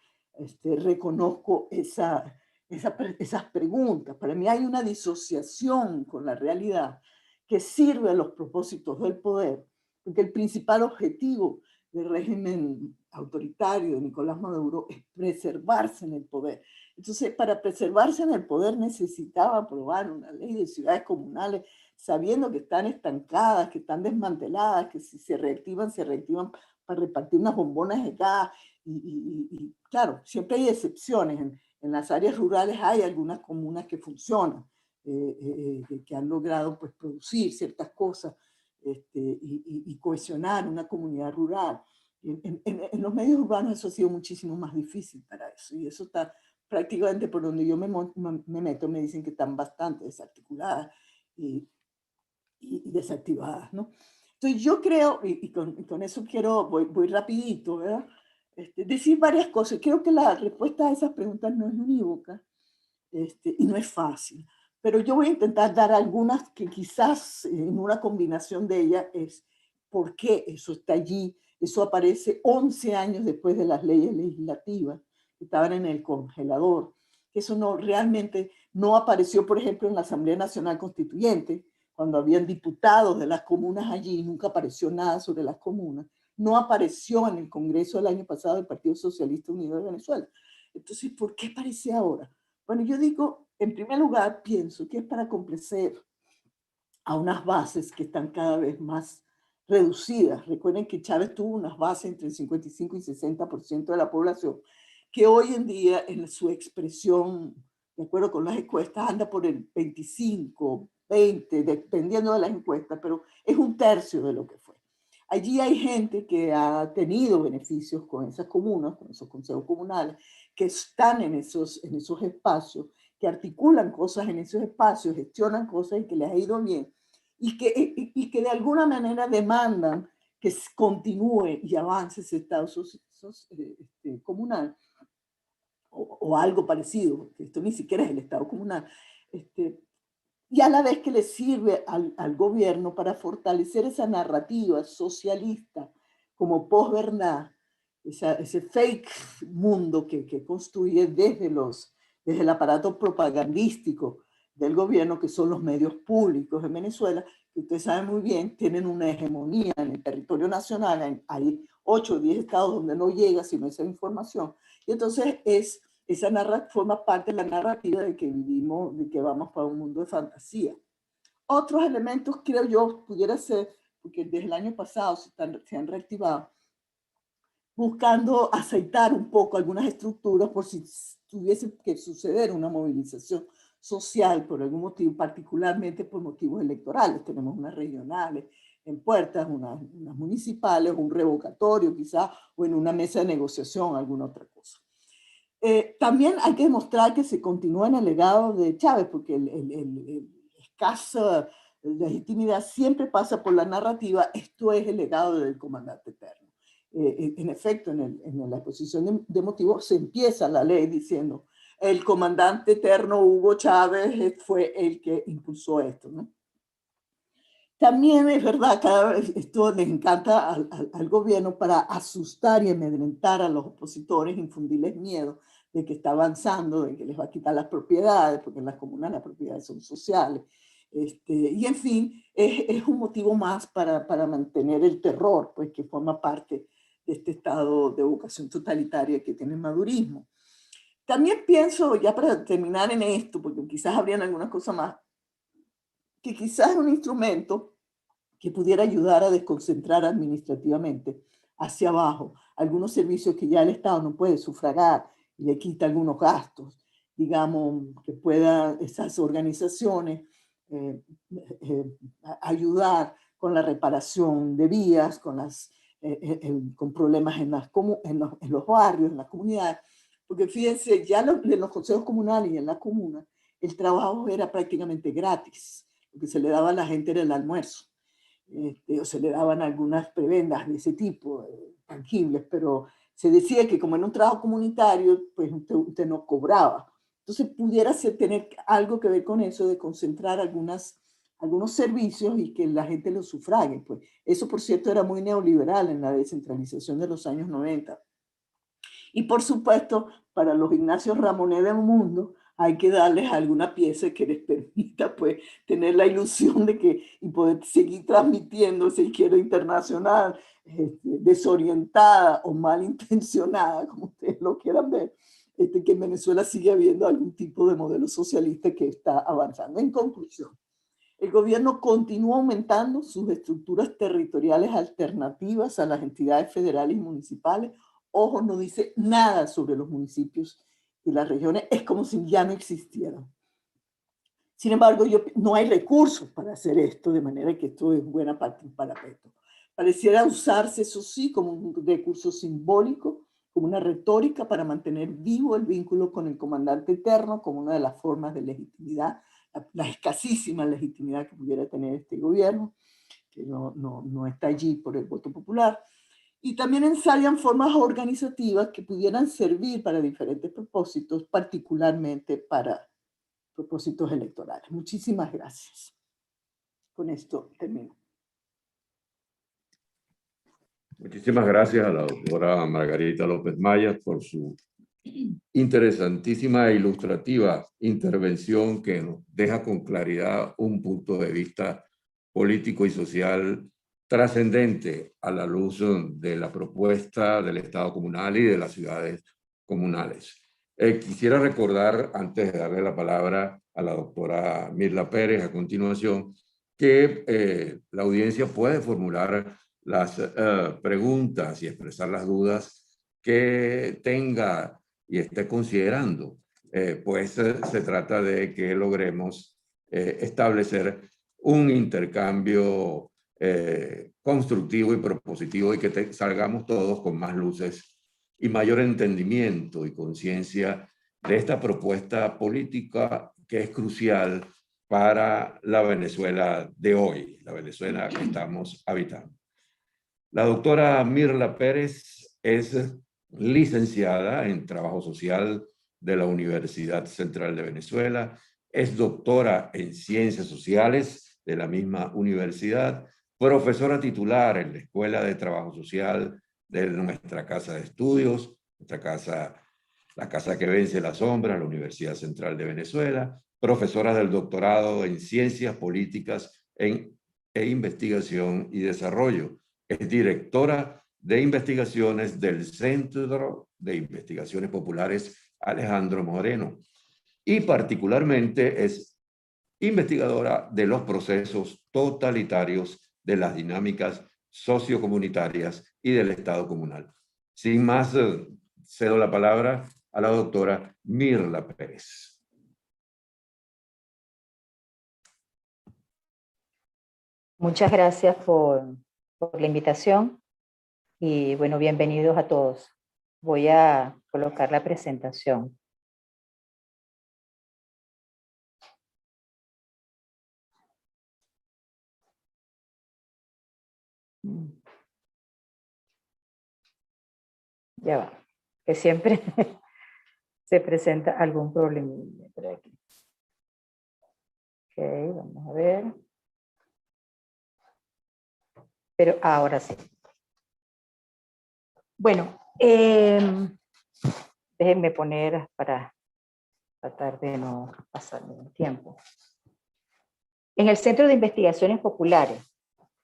[SPEAKER 4] reconozco esas preguntas. Para mí hay una disociación con la realidad que sirve a los propósitos del poder, porque el principal objetivo del régimen autoritario de Nicolás Maduro es preservarse en el poder. Entonces, para preservarse en el poder necesitaba aprobar una ley de ciudades comunales, sabiendo que están estancadas, que están desmanteladas, que si se reactivan para repartir unas bombonas de gas. Y claro, siempre hay excepciones. En las áreas rurales hay algunas comunas que funcionan, que han logrado pues, producir ciertas cosas y cohesionar una comunidad rural. En los medios urbanos eso ha sido muchísimo más difícil para eso. Y eso está prácticamente por donde yo me meto, me dicen que están bastante desarticuladas y desactivadas, ¿no? Entonces yo creo, y con eso voy rapidito, ¿verdad? Decir varias cosas. Creo que la respuesta a esas preguntas no es unívoca y no es fácil, pero yo voy a intentar dar algunas que quizás en una combinación de ellas es por qué eso está allí. Eso aparece 11 años después de las leyes legislativas que estaban en el congelador. Eso realmente no apareció, por ejemplo, en la Asamblea Nacional Constituyente, cuando habían diputados de las comunas allí, nunca apareció nada sobre las comunas. No apareció en el Congreso del año pasado del Partido Socialista Unido de Venezuela. Entonces, ¿por qué aparece ahora? Bueno, yo digo, en primer lugar, pienso que es para complacer a unas bases que están cada vez más reducidas. Recuerden que Chávez tuvo unas bases entre el 55 y 60% de la población, que hoy en día en su expresión, de acuerdo con las encuestas, anda por el 25, 20, dependiendo de las encuestas, pero es un tercio de lo que fue. Allí hay gente que ha tenido beneficios con esas comunas, con esos consejos comunales, que están en esos espacios, que articulan cosas en esos espacios, gestionan cosas y que les ha ido bien, y que de alguna manera demandan que continúe y avance ese estado comunal, o algo parecido, que esto ni siquiera es el estado comunal, y a la vez que le sirve al gobierno para fortalecer esa narrativa socialista como posverdad, ese fake mundo que construye desde el aparato propagandístico del gobierno, que son los medios públicos en Venezuela, que ustedes saben muy bien, tienen una hegemonía en el territorio nacional. Hay 8 o 10 estados donde no llega sino esa información. Y entonces esa forma parte de la narrativa de que vivimos, de que vamos para un mundo de fantasía. Otros elementos, creo yo, pudiera ser, porque desde el año pasado se han reactivado, buscando aceitar un poco algunas estructuras por si tuviese que suceder una movilización social por algún motivo, particularmente por motivos electorales. Tenemos unas regionales en puertas, unas municipales, un revocatorio quizá, o en una mesa de negociación, alguna otra cosa. También hay que demostrar que se continúa en el legado de Chávez, porque el escaso legitimidad siempre pasa por la narrativa, esto es el legado del comandante eterno. En efecto, en la exposición de motivos se empieza la ley diciendo el comandante eterno Hugo Chávez fue el que impulsó esto, ¿no? También es verdad, cada vez esto les encanta al gobierno para asustar y amedrentar a los opositores, infundirles miedo de que está avanzando, de que les va a quitar las propiedades, porque en las comunas las propiedades son sociales. Y en fin, es un motivo más para mantener el terror, pues que forma parte de este estado de vocación totalitaria que tiene el madurismo. También pienso, ya para terminar en esto, porque quizás habrían algunas cosas más, que quizás es un instrumento que pudiera ayudar a desconcentrar administrativamente hacia abajo, algunos servicios que ya el Estado no puede sufragar y le quita algunos gastos, digamos, que puedan esas organizaciones ayudar con la reparación de vías, con problemas en los barrios, en las comunidades. Porque fíjense, ya en los consejos comunales y en la comuna, el trabajo era prácticamente gratis. Lo que se le daba a la gente era el almuerzo. O se le daban algunas prebendas de ese tipo, tangibles, pero se decía que como en un trabajo comunitario, pues usted no cobraba. Entonces pudiera tener algo que ver con eso, de concentrar algunos servicios y que la gente los sufrague. Pues eso, por cierto, era muy neoliberal en la descentralización de los años 90. Y por supuesto, para los Ignacios Ramonet del mundo, hay que darles alguna pieza que les permita pues, tener la ilusión de que y poder seguir transmitiendo esa izquierda internacional desorientada o malintencionada, como ustedes lo quieran ver, que en Venezuela sigue habiendo algún tipo de modelo socialista que está avanzando. En conclusión, el gobierno continúa aumentando sus estructuras territoriales alternativas a las entidades federales y municipales. Ojo, no dice nada sobre los municipios y las regiones, es como si ya no existieran. Sin embargo, no hay recursos para hacer esto, de manera que esto es buena parte un parapeto. Pareciera usarse, eso sí, como un recurso simbólico, como una retórica para mantener vivo el vínculo con el comandante eterno, como una de las formas de legitimidad, la escasísima legitimidad que pudiera tener este gobierno, que no está allí por el voto popular. Y también ensayan formas organizativas que pudieran servir para diferentes propósitos, particularmente para propósitos electorales. Muchísimas gracias. Con esto termino.
[SPEAKER 2] Muchísimas gracias a la doctora Margarita López Maya por su interesantísima e ilustrativa intervención que nos deja con claridad un punto de vista político y social trascendente a la luz de la propuesta del Estado comunal y de las ciudades comunales. Quisiera recordar, antes de darle la palabra a la doctora Mirla Pérez a continuación, que la audiencia puede formular las preguntas y expresar las dudas que tenga y esté considerando. Pues se trata de que logremos establecer un intercambio constructivo y propositivo y que salgamos todos con más luces y mayor entendimiento y conciencia de esta propuesta política que es crucial para la Venezuela de hoy, la Venezuela que estamos habitando. La doctora Mirla Pérez es licenciada en Trabajo Social de la Universidad Central de Venezuela, es doctora en Ciencias Sociales de la misma universidad, profesora titular en la Escuela de Trabajo Social de nuestra casa de estudios, la casa que vence las sombras, la Universidad Central de Venezuela, profesora del doctorado en Ciencias Políticas e Investigación y Desarrollo. Es directora de investigaciones del Centro de Investigaciones Populares Alejandro Moreno y particularmente es investigadora de los procesos totalitarios de las dinámicas sociocomunitarias y del Estado comunal. Sin más, cedo la palabra a la doctora Mirla Pérez.
[SPEAKER 5] Muchas gracias por la invitación y bueno, bienvenidos a todos. Voy a colocar la presentación. Ya va, que siempre se presenta algún problemilla por aquí. Ok, vamos a ver. Pero ahora sí. Bueno, déjenme poner para tratar de no pasarme el tiempo. En el Centro de Investigaciones Populares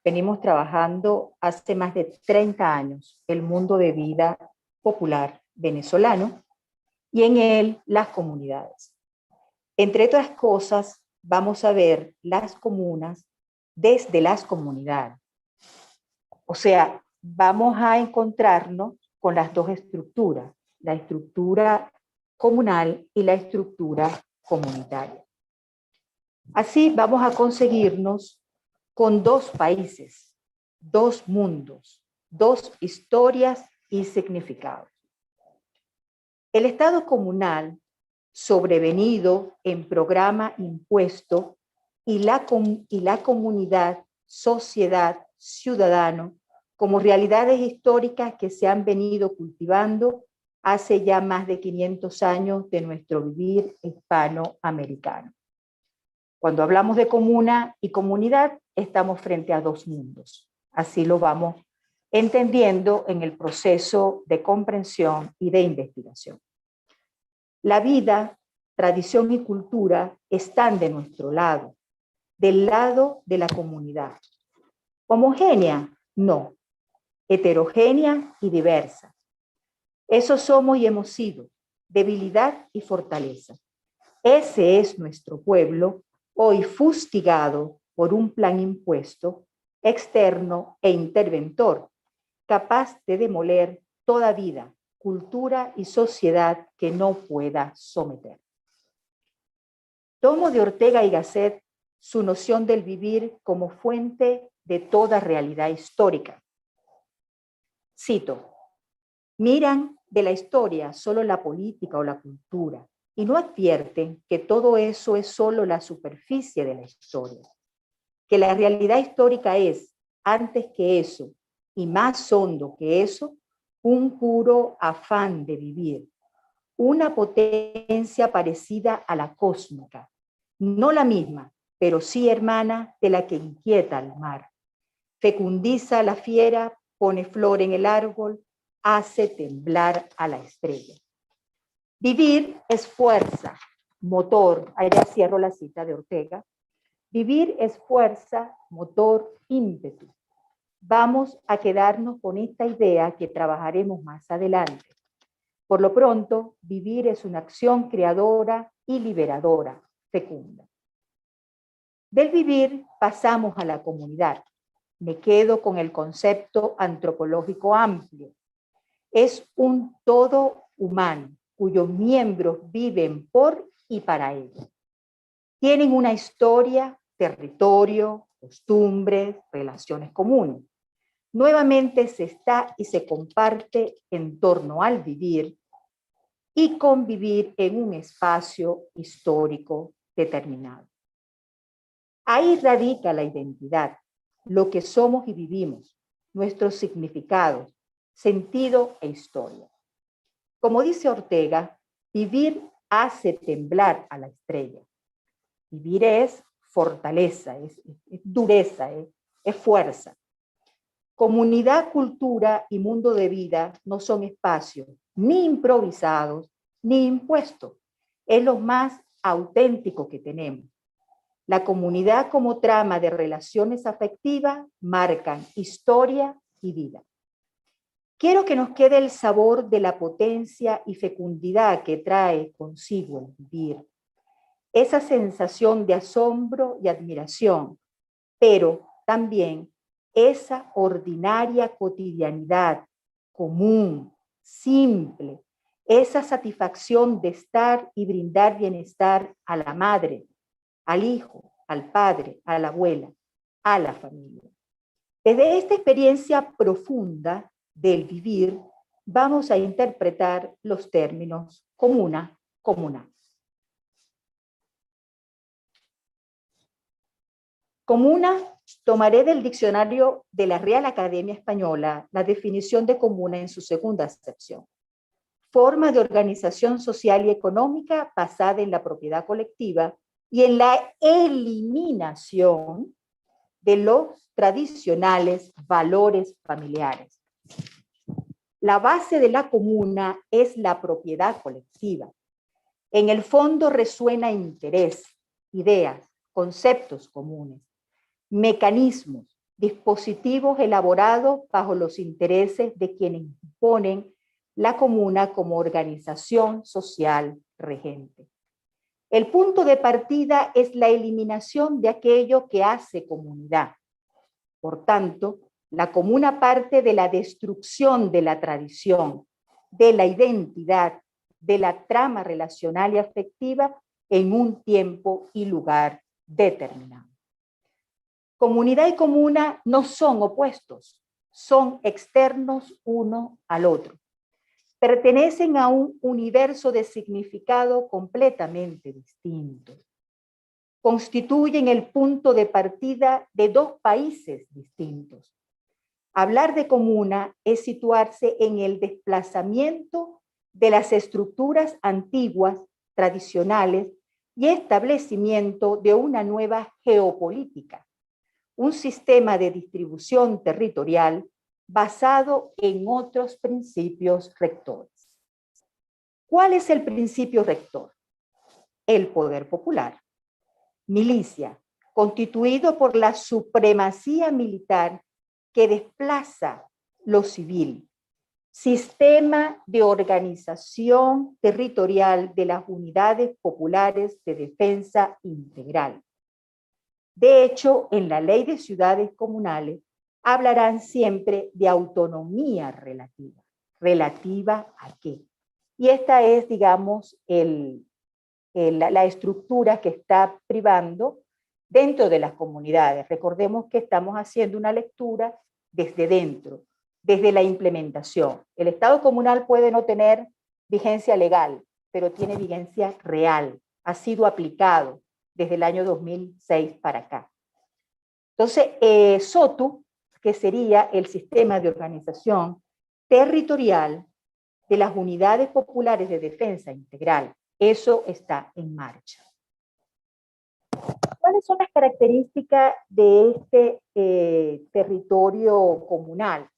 [SPEAKER 5] venimos trabajando hace más de 30 años el mundo de vida popular venezolano y en él las comunidades. Entre otras cosas, vamos a ver las comunas desde las comunidades. O sea, vamos a encontrarnos con las dos estructuras, la estructura comunal y la estructura comunitaria. Así vamos a conseguirnos con dos países, dos mundos, dos historias y significados. El Estado comunal, sobrevenido en programa impuesto, y la comunidad, sociedad, ciudadano, como realidades históricas que se han venido cultivando hace ya más de 500 años de nuestro vivir hispanoamericano. Cuando hablamos de comuna y comunidad, estamos frente a dos mundos. Así lo vamos entendiendo en el proceso de comprensión y de investigación. La vida, tradición y cultura están de nuestro lado, del lado de la comunidad. ¿Homogénea? No. Heterogénea y diversa. Eso somos y hemos sido, debilidad y fortaleza. Ese es nuestro pueblo, hoy fustigado por un plan impuesto, externo e interventor, capaz de demoler toda vida, cultura y sociedad que no pueda someter. Tomo de Ortega y Gasset su noción del vivir como fuente de toda realidad histórica. Cito: miran de la historia solo la política o la cultura y no advierten que todo eso es solo la superficie de la historia, que la realidad histórica es, antes que eso y más hondo que eso, un puro afán de vivir, una potencia parecida a la cósmica, no la misma, pero sí hermana de la que inquieta al mar. Fecundiza a la fiera, pone flor en el árbol, hace temblar a la estrella. Vivir es fuerza, motor, ahí ya cierro la cita de Ortega. Vivir es fuerza, motor, ímpetu. Vamos a quedarnos con esta idea que trabajaremos más adelante. Por lo pronto, vivir es una acción creadora y liberadora, fecunda. Del vivir pasamos a la comunidad. Me quedo con el concepto antropológico amplio. Es un todo humano, cuyos miembros viven por y para ello. Tienen una historia, territorio, costumbres, relaciones comunes. Nuevamente se está y se comparte en torno al vivir y convivir en un espacio histórico determinado. Ahí radica la identidad, lo que somos y vivimos, nuestros significados, sentido e historia. Como dice Ortega, vivir hace temblar a la estrella. Vivir es fortaleza, es dureza, es fuerza. Comunidad, cultura y mundo de vida no son espacios ni improvisados ni impuestos. Es lo más auténtico que tenemos. La comunidad como trama de relaciones afectivas marcan historia y vida. Quiero que nos quede el sabor de la potencia y fecundidad que trae consigo el vivir. Esa sensación de asombro y admiración, pero también esa ordinaria cotidianidad común, simple, esa satisfacción de estar y brindar bienestar a la madre, al hijo, al padre, a la abuela, a la familia. Desde esta experiencia profunda del vivir, vamos a interpretar los términos comuna, comunal. Comuna, tomaré del diccionario de la Real Academia Española la definición de comuna en su segunda acepción. Forma de organización social y económica basada en la propiedad colectiva y en la eliminación de los tradicionales valores familiares. La base de la comuna es la propiedad colectiva. En el fondo resuena interés, ideas, conceptos comunes, mecanismos, dispositivos elaborados bajo los intereses de quienes imponen la comuna como organización social regente. El punto de partida es la eliminación de aquello que hace comunidad. Por tanto, La comuna parte de la destrucción de la tradición, de la identidad, de la trama relacional y afectiva en un tiempo y lugar determinado. Comunidad y comuna no son opuestos, son externos uno al otro. Pertenecen a un universo de significado completamente distinto. Constituyen el punto de partida de dos países distintos. Hablar de comuna es situarse en el desplazamiento de las estructuras antiguas, tradicionales, y establecimiento de una nueva geopolítica, un sistema de distribución territorial basado en otros principios rectores. ¿Cuál es el principio rector? El poder popular. Milicia, constituido por la supremacía militar que desplaza lo civil. Sistema de organización territorial de las unidades populares de defensa integral. De hecho, en la ley de ciudades comunales hablarán siempre de autonomía relativa. ¿Relativa a qué? Y esta es, digamos, la estructura que está privando dentro de las comunidades. Recordemos que estamos haciendo una lectura desde dentro, desde la implementación. El Estado comunal puede no tener vigencia legal, pero tiene vigencia real. Ha sido aplicado desde el año 2006 para acá. Entonces, SOTU, que sería el sistema de organización territorial de las unidades populares de defensa integral, eso está en marcha. ¿Cuáles son las características de este territorio comunal?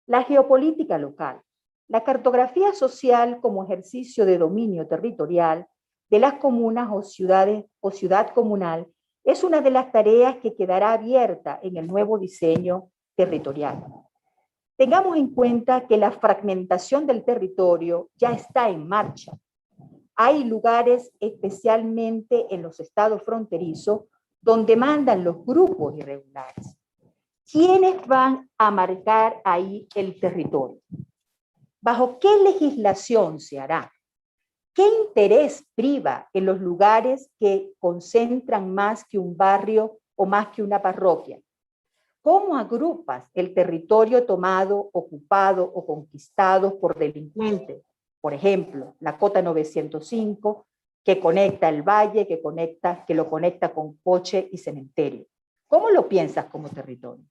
[SPEAKER 5] La geopolítica local. La cartografía social como ejercicio de dominio territorial de las comunas o ciudades o ciudad comunal es una de las tareas que quedará abierta en el nuevo diseño territorial. Tengamos en cuenta que la fragmentación del territorio ya está en marcha. Hay lugares, especialmente en los estados fronterizos, donde mandan los grupos irregulares. ¿Quiénes van a marcar ahí el territorio? ¿Bajo qué legislación se hará? ¿Qué interés priva en los lugares que concentran más que un barrio o más que una parroquia? ¿Cómo agrupas el territorio tomado, ocupado o conquistado por delincuentes? Por ejemplo, la Cota 905, que conecta el valle, que lo conecta con Coche y Cementerio. ¿Cómo lo piensas como territorio?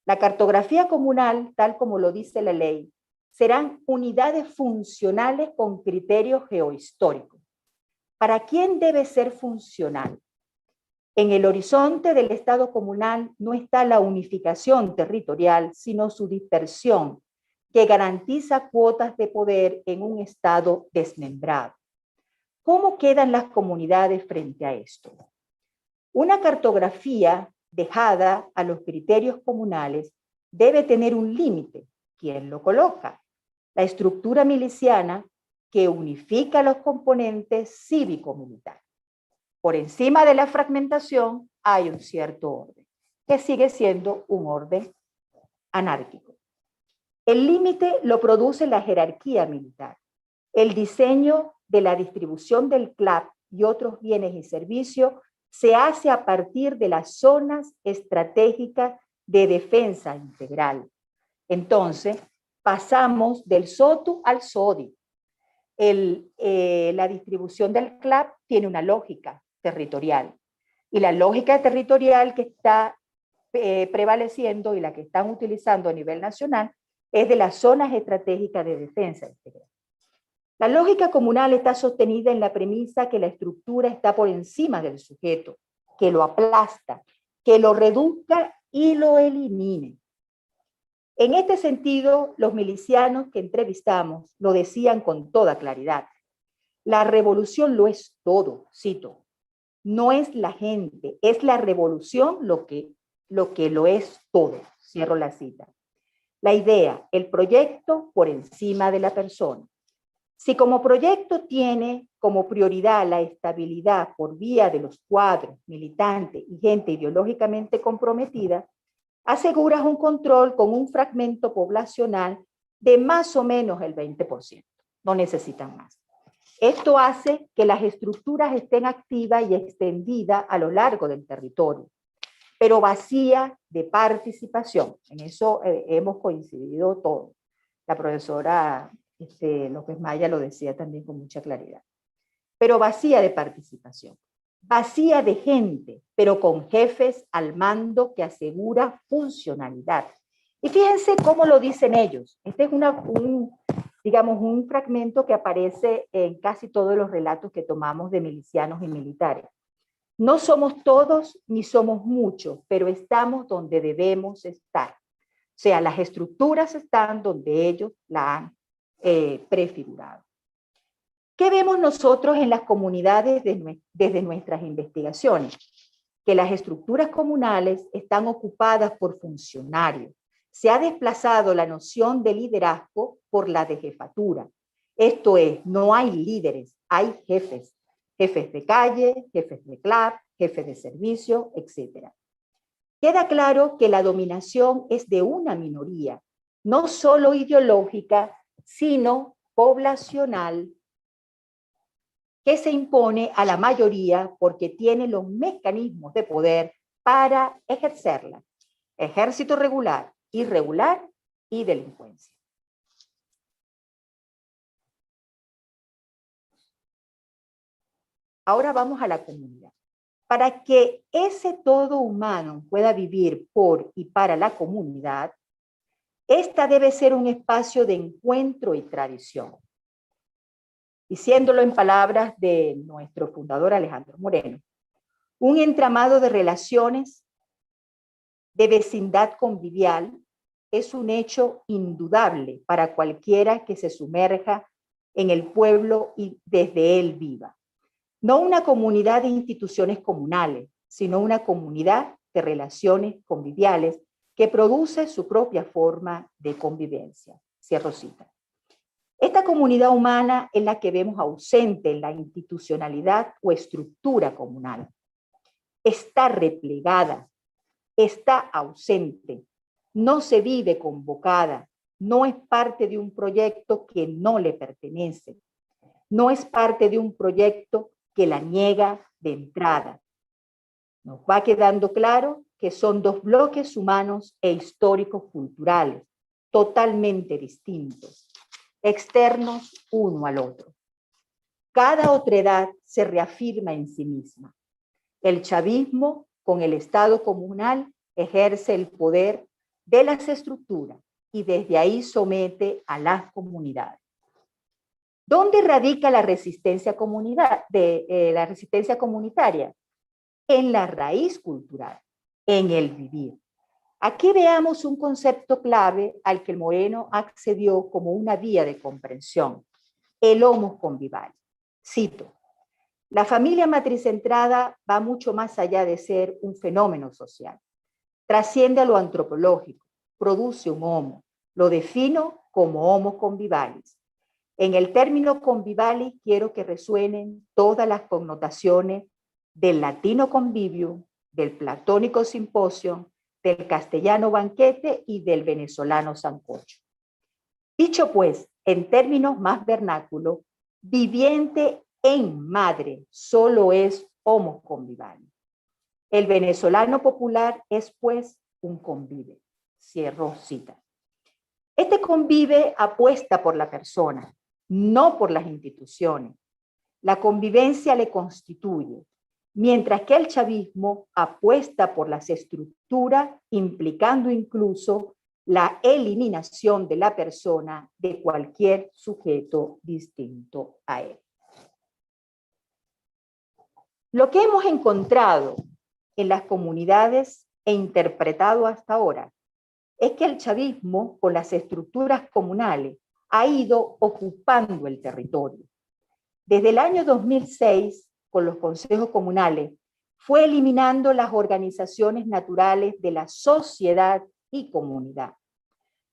[SPEAKER 5] La cartografía comunal, tal como lo dice la ley, serán unidades funcionales con criterios geohistóricos. ¿Para quién debe ser funcional? En el horizonte del Estado comunal no está la unificación territorial, sino su dispersión, que garantiza cuotas de poder en un Estado desmembrado. ¿Cómo quedan las comunidades frente a esto? Una cartografía dejada a los criterios comunales debe tener un límite. ¿Quién lo coloca? La estructura miliciana que unifica los componentes cívico-militar. Por encima de la fragmentación hay un cierto orden, que sigue siendo un orden anárquico. El límite lo produce la jerarquía militar. El diseño de la distribución del CLAP y otros bienes y servicios se hace a partir de las zonas estratégicas de defensa integral. Entonces, pasamos del SOTU al SODI. La distribución del CLAP tiene una lógica territorial. Y la lógica territorial que está prevaleciendo y la que están utilizando a nivel nacional es de las zonas estratégicas de defensa integral. La lógica comunal está sostenida en la premisa que la estructura está por encima del sujeto, que lo aplasta, que lo reduzca y lo elimine. En este sentido, los milicianos que entrevistamos lo decían con toda claridad. La revolución lo es todo, cito. No es la gente, es la revolución lo que lo es todo. Cierro la cita. La idea, el proyecto por encima de la persona. Si como proyecto tiene como prioridad la estabilidad por vía de los cuadros, militantes y gente ideológicamente comprometida, aseguras un control con un fragmento poblacional de más o menos el 20%. No necesitan más. Esto hace que las estructuras estén activas y extendidas a lo largo del territorio, pero vacía de participación. En eso hemos coincidido todos. La profesora López Maya lo decía también con mucha claridad. Pero vacía de participación. Vacía de gente, pero con jefes al mando que asegura funcionalidad. Y fíjense cómo lo dicen ellos. Este es un fragmento que aparece en casi todos los relatos que tomamos de milicianos y militares. No somos todos ni somos muchos, pero estamos donde debemos estar. O sea, las estructuras están donde ellos la han prefigurado. ¿Qué vemos nosotros en las comunidades desde nuestras investigaciones? Que las estructuras comunales están ocupadas por funcionarios. Se ha desplazado la noción de liderazgo por la de jefatura. Esto es, no hay líderes, hay jefes. Jefes de calle, jefes de club, jefes de servicio, etc. Queda claro que la dominación es de una minoría, no solo ideológica, sino poblacional, que se impone a la mayoría porque tiene los mecanismos de poder para ejercerla. Ejército regular, irregular y delincuencia. Ahora vamos a la comunidad. Para que ese todo humano pueda vivir por y para la comunidad, esta debe ser un espacio de encuentro y tradición. Diciéndolo en palabras de nuestro fundador Alejandro Moreno, un entramado de relaciones de vecindad convivial es un hecho indudable para cualquiera que se sumerja en el pueblo y desde él viva. No una comunidad de instituciones comunales, sino una comunidad de relaciones conviviales que produce su propia forma de convivencia. Cierro cita. Esta comunidad humana es la que vemos ausente en la institucionalidad o estructura comunal. Está replegada, está ausente, no se vive convocada, no es parte de un proyecto que no le pertenece, no es parte de un proyecto que la niega de entrada. Nos va quedando claro que son dos bloques humanos e históricos culturales, totalmente distintos, externos uno al otro. Cada otredad se reafirma en sí misma. El chavismo, con el Estado comunal, ejerce el poder de las estructuras y desde ahí somete a las comunidades. ¿Dónde radica la resistencia comunitaria? En la raíz cultural, en el vivir. Aquí veamos un concepto clave al que Moreno accedió como una vía de comprensión, el homo convivalis. Cito, la familia matricentrada va mucho más allá de ser un fenómeno social. Trasciende a lo antropológico, produce un homo, lo defino como homo convivalis. En el término convivalis quiero que resuenen todas las connotaciones del latino convivio, del platónico simposio, del castellano banquete y del venezolano sancocho. Dicho pues, en términos más vernáculos, viviente en madre solo es homo convivalis. El venezolano popular es pues un convive. Cierro cita. Este convive apuesta por la persona, no por las instituciones. La convivencia le constituye, mientras que el chavismo apuesta por las estructuras, implicando incluso la eliminación de la persona de cualquier sujeto distinto a él. Lo que hemos encontrado en las comunidades e interpretado hasta ahora es que el chavismo, con las estructuras comunales, ha ido ocupando el territorio. Desde el año 2006, con los consejos comunales, fue eliminando las organizaciones naturales de la sociedad y comunidad.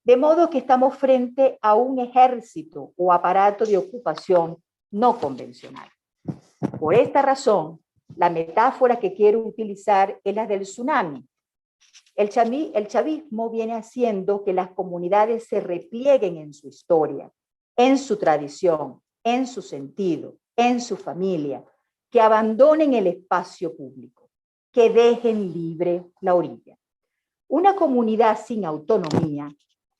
[SPEAKER 5] De modo que estamos frente a un ejército o aparato de ocupación no convencional. Por esta razón, la metáfora que quiero utilizar es la del tsunami, El chavismo viene haciendo que las comunidades se replieguen en su historia, en su tradición, en su sentido, en su familia, que abandonen el espacio público, que dejen libre la orilla. Una comunidad sin autonomía,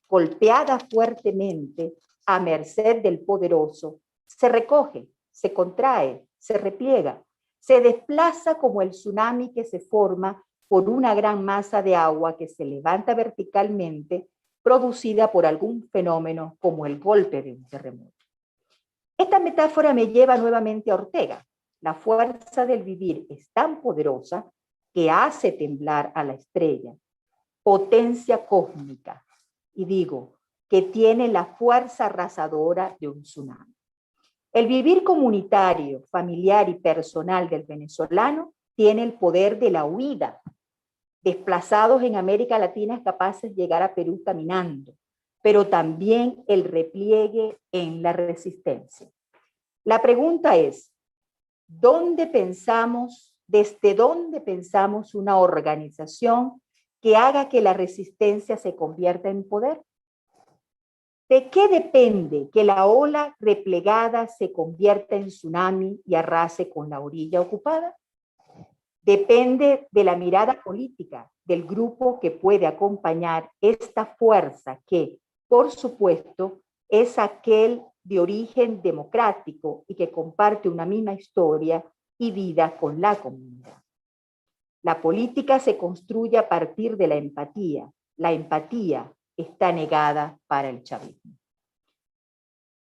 [SPEAKER 5] golpeada fuertemente a merced del poderoso, se recoge, se contrae, se repliega, se desplaza como el tsunami que se forma por una gran masa de agua que se levanta verticalmente, producida por algún fenómeno como el golpe de un terremoto. Esta metáfora me lleva nuevamente a Ortega. La fuerza del vivir es tan poderosa que hace temblar a la estrella, potencia cósmica, y digo que tiene la fuerza arrasadora de un tsunami. El vivir comunitario, familiar y personal del venezolano tiene el poder de la huida. Desplazados en América Latina capaces de llegar a Perú caminando, pero también el repliegue en la resistencia. La pregunta es, ¿desde dónde pensamos una organización que haga que la resistencia se convierta en poder? ¿De qué depende que la ola replegada se convierta en tsunami y arrase con la orilla ocupada? Depende de la mirada política del grupo que puede acompañar esta fuerza que, por supuesto, es aquel de origen democrático y que comparte una misma historia y vida con la comunidad. La política se construye a partir de la empatía. La empatía está negada para el chavismo.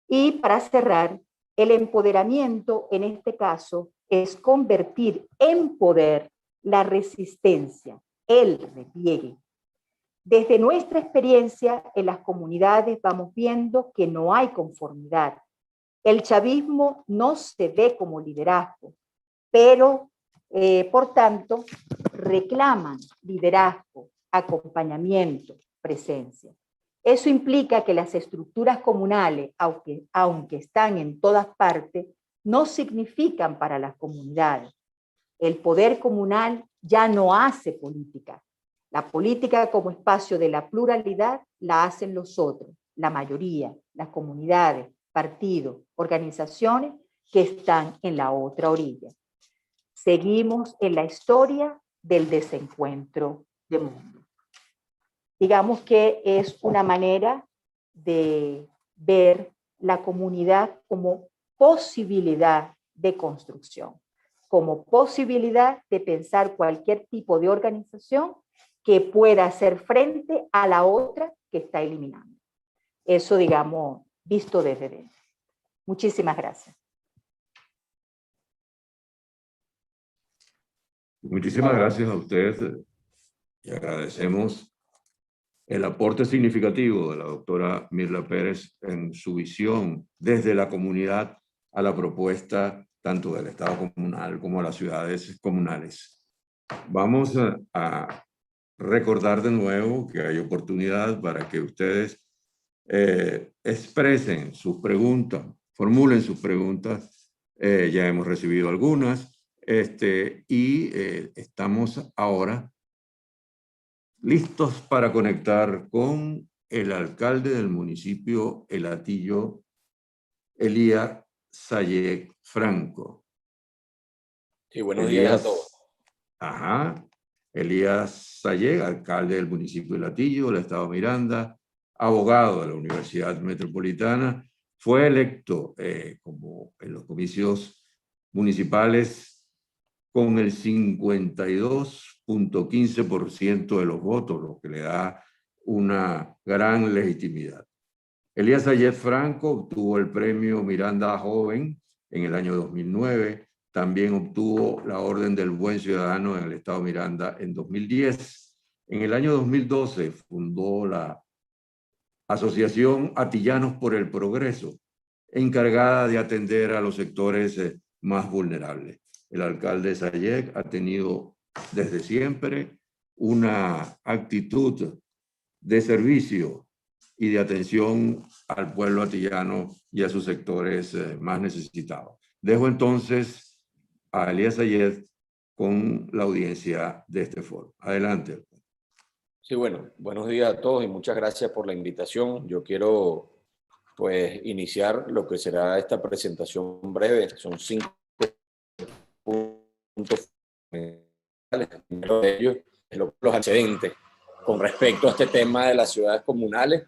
[SPEAKER 5] Y para cerrar, el empoderamiento en este caso es convertir en poder la resistencia, el repliegue. Desde nuestra experiencia en las comunidades vamos viendo que no hay conformidad. El chavismo no se ve como liderazgo, pero por tanto reclaman liderazgo, acompañamiento, presencia. Eso implica que las estructuras comunales, aunque están en todas partes, no significan para las comunidades. El poder comunal ya no hace política. La política como espacio de la pluralidad la hacen los otros, la mayoría, las comunidades, partidos, organizaciones que están en la otra orilla. Seguimos en la historia del desencuentro de mundo. Digamos que es una manera de ver la comunidad como posibilidad de construcción, como posibilidad de pensar cualquier tipo de organización que pueda hacer frente a la otra que está eliminando. Eso, digamos, visto desde dentro. Muchísimas gracias.
[SPEAKER 2] Muchísimas gracias a ustedes y agradecemos el aporte significativo de la doctora Mirla Pérez en su visión desde la comunidad a la propuesta tanto del Estado comunal como a las ciudades comunales. Vamos a recordar de nuevo que hay oportunidad para que ustedes expresen sus preguntas, formulen sus preguntas. Ya hemos recibido algunas y estamos ahora listos para conectar con el alcalde del municipio El Hatillo, Elías Sayeg Franco.
[SPEAKER 6] Sí, buenos días a todos.
[SPEAKER 2] Ajá. Elías Sayeg, alcalde del municipio El Hatillo, del estado Miranda, abogado de la Universidad Metropolitana, fue electo como en los comicios municipales con el 52.15% de los votos, lo que le da una gran legitimidad. Elías Sayeg Franco obtuvo el premio Miranda Joven en el año 2009, también obtuvo la Orden del Buen Ciudadano en el estado Miranda en 2010. En el año 2012 fundó la Asociación Atillanos por el Progreso, encargada de atender a los sectores más vulnerables. El alcalde Sayeg ha tenido desde siempre una actitud de servicio y de atención al pueblo atillano y a sus sectores más necesitados. Dejo entonces a Elías Sayeg con la audiencia de este foro. Adelante.
[SPEAKER 6] Sí, bueno, buenos días a todos y muchas gracias por la invitación. Yo quiero, pues, iniciar lo que será esta presentación breve. Son 5 puntos fundamentales. El primero de ellos es los antecedentes con respecto a este tema de las ciudades comunales.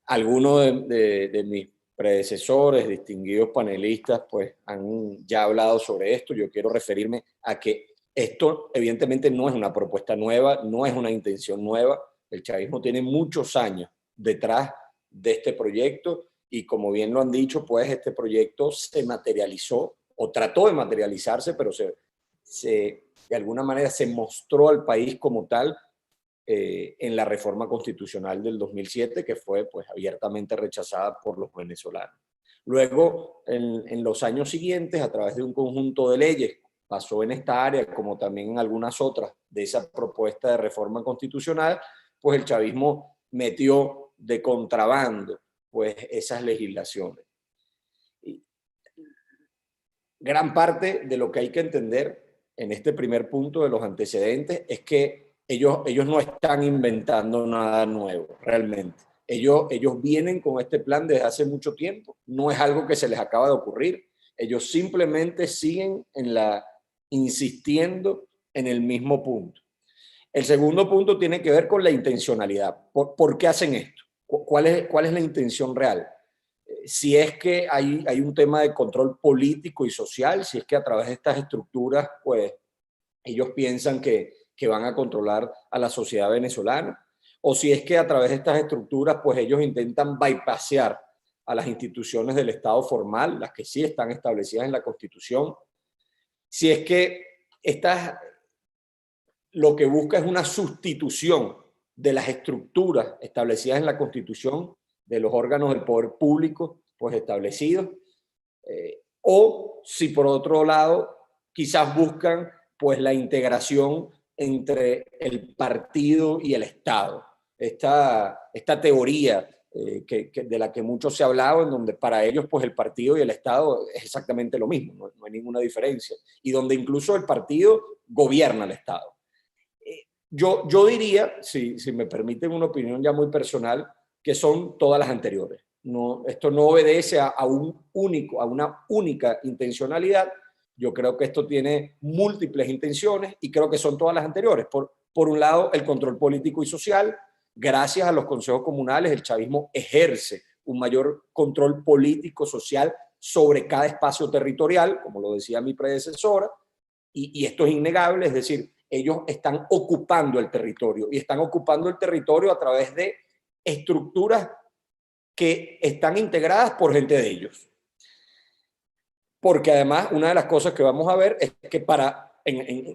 [SPEAKER 6] Algunos de mis predecesores, distinguidos panelistas, pues han ya hablado sobre esto. Yo quiero referirme a que esto evidentemente no es una propuesta nueva, no es una intención nueva. El chavismo tiene muchos años detrás de este proyecto y, como bien lo han dicho, pues este proyecto se materializó o trató de materializarse, pero de alguna manera se mostró al país como tal en la reforma constitucional del 2007, que fue pues abiertamente rechazada por los venezolanos. Luego, en los años siguientes, a través de un conjunto de leyes, pasó en esta área, como también en algunas otras de esa propuesta de reforma constitucional, pues el chavismo metió de contrabando pues esas legislaciones. Y gran parte de lo que hay que entender en este primer punto de los antecedentes es que ellos no están inventando nada nuevo, realmente. Ellos vienen con este plan desde hace mucho tiempo, no es algo que se les acaba de ocurrir. Ellos simplemente siguen insistiendo en el mismo punto. El segundo punto tiene que ver con la intencionalidad. ¿Por qué hacen esto? ¿Cuál es la intención real? Si es que hay un tema de control político y social, si es que a través de estas estructuras, pues ellos piensan que van a controlar a la sociedad venezolana, o si es que a través de estas estructuras, pues ellos intentan bypassear a las instituciones del Estado formal, las que sí están establecidas en la Constitución, si es que lo que busca es una sustitución de las estructuras establecidas en la Constitución, de los órganos del poder público pues establecidos, o si por otro lado quizás buscan pues la integración entre el partido y el Estado. Esta teoría de la que mucho se ha hablado, en donde para ellos pues el partido y el Estado es exactamente lo mismo, no hay ninguna diferencia, y donde incluso el partido gobierna el Estado. Yo diría, si me permiten una opinión ya muy personal, que son todas las anteriores. Esto no obedece a una única intencionalidad. Yo creo que esto tiene múltiples intenciones y creo que son todas las anteriores. Por un lado, el control político y social. Gracias a los consejos comunales, el chavismo ejerce un mayor control político, social sobre cada espacio territorial, como lo decía mi predecesora, y esto es innegable, es decir, ellos están ocupando el territorio y están ocupando el territorio a través de estructuras que están integradas por gente de ellos. Porque además una de las cosas que vamos a ver es que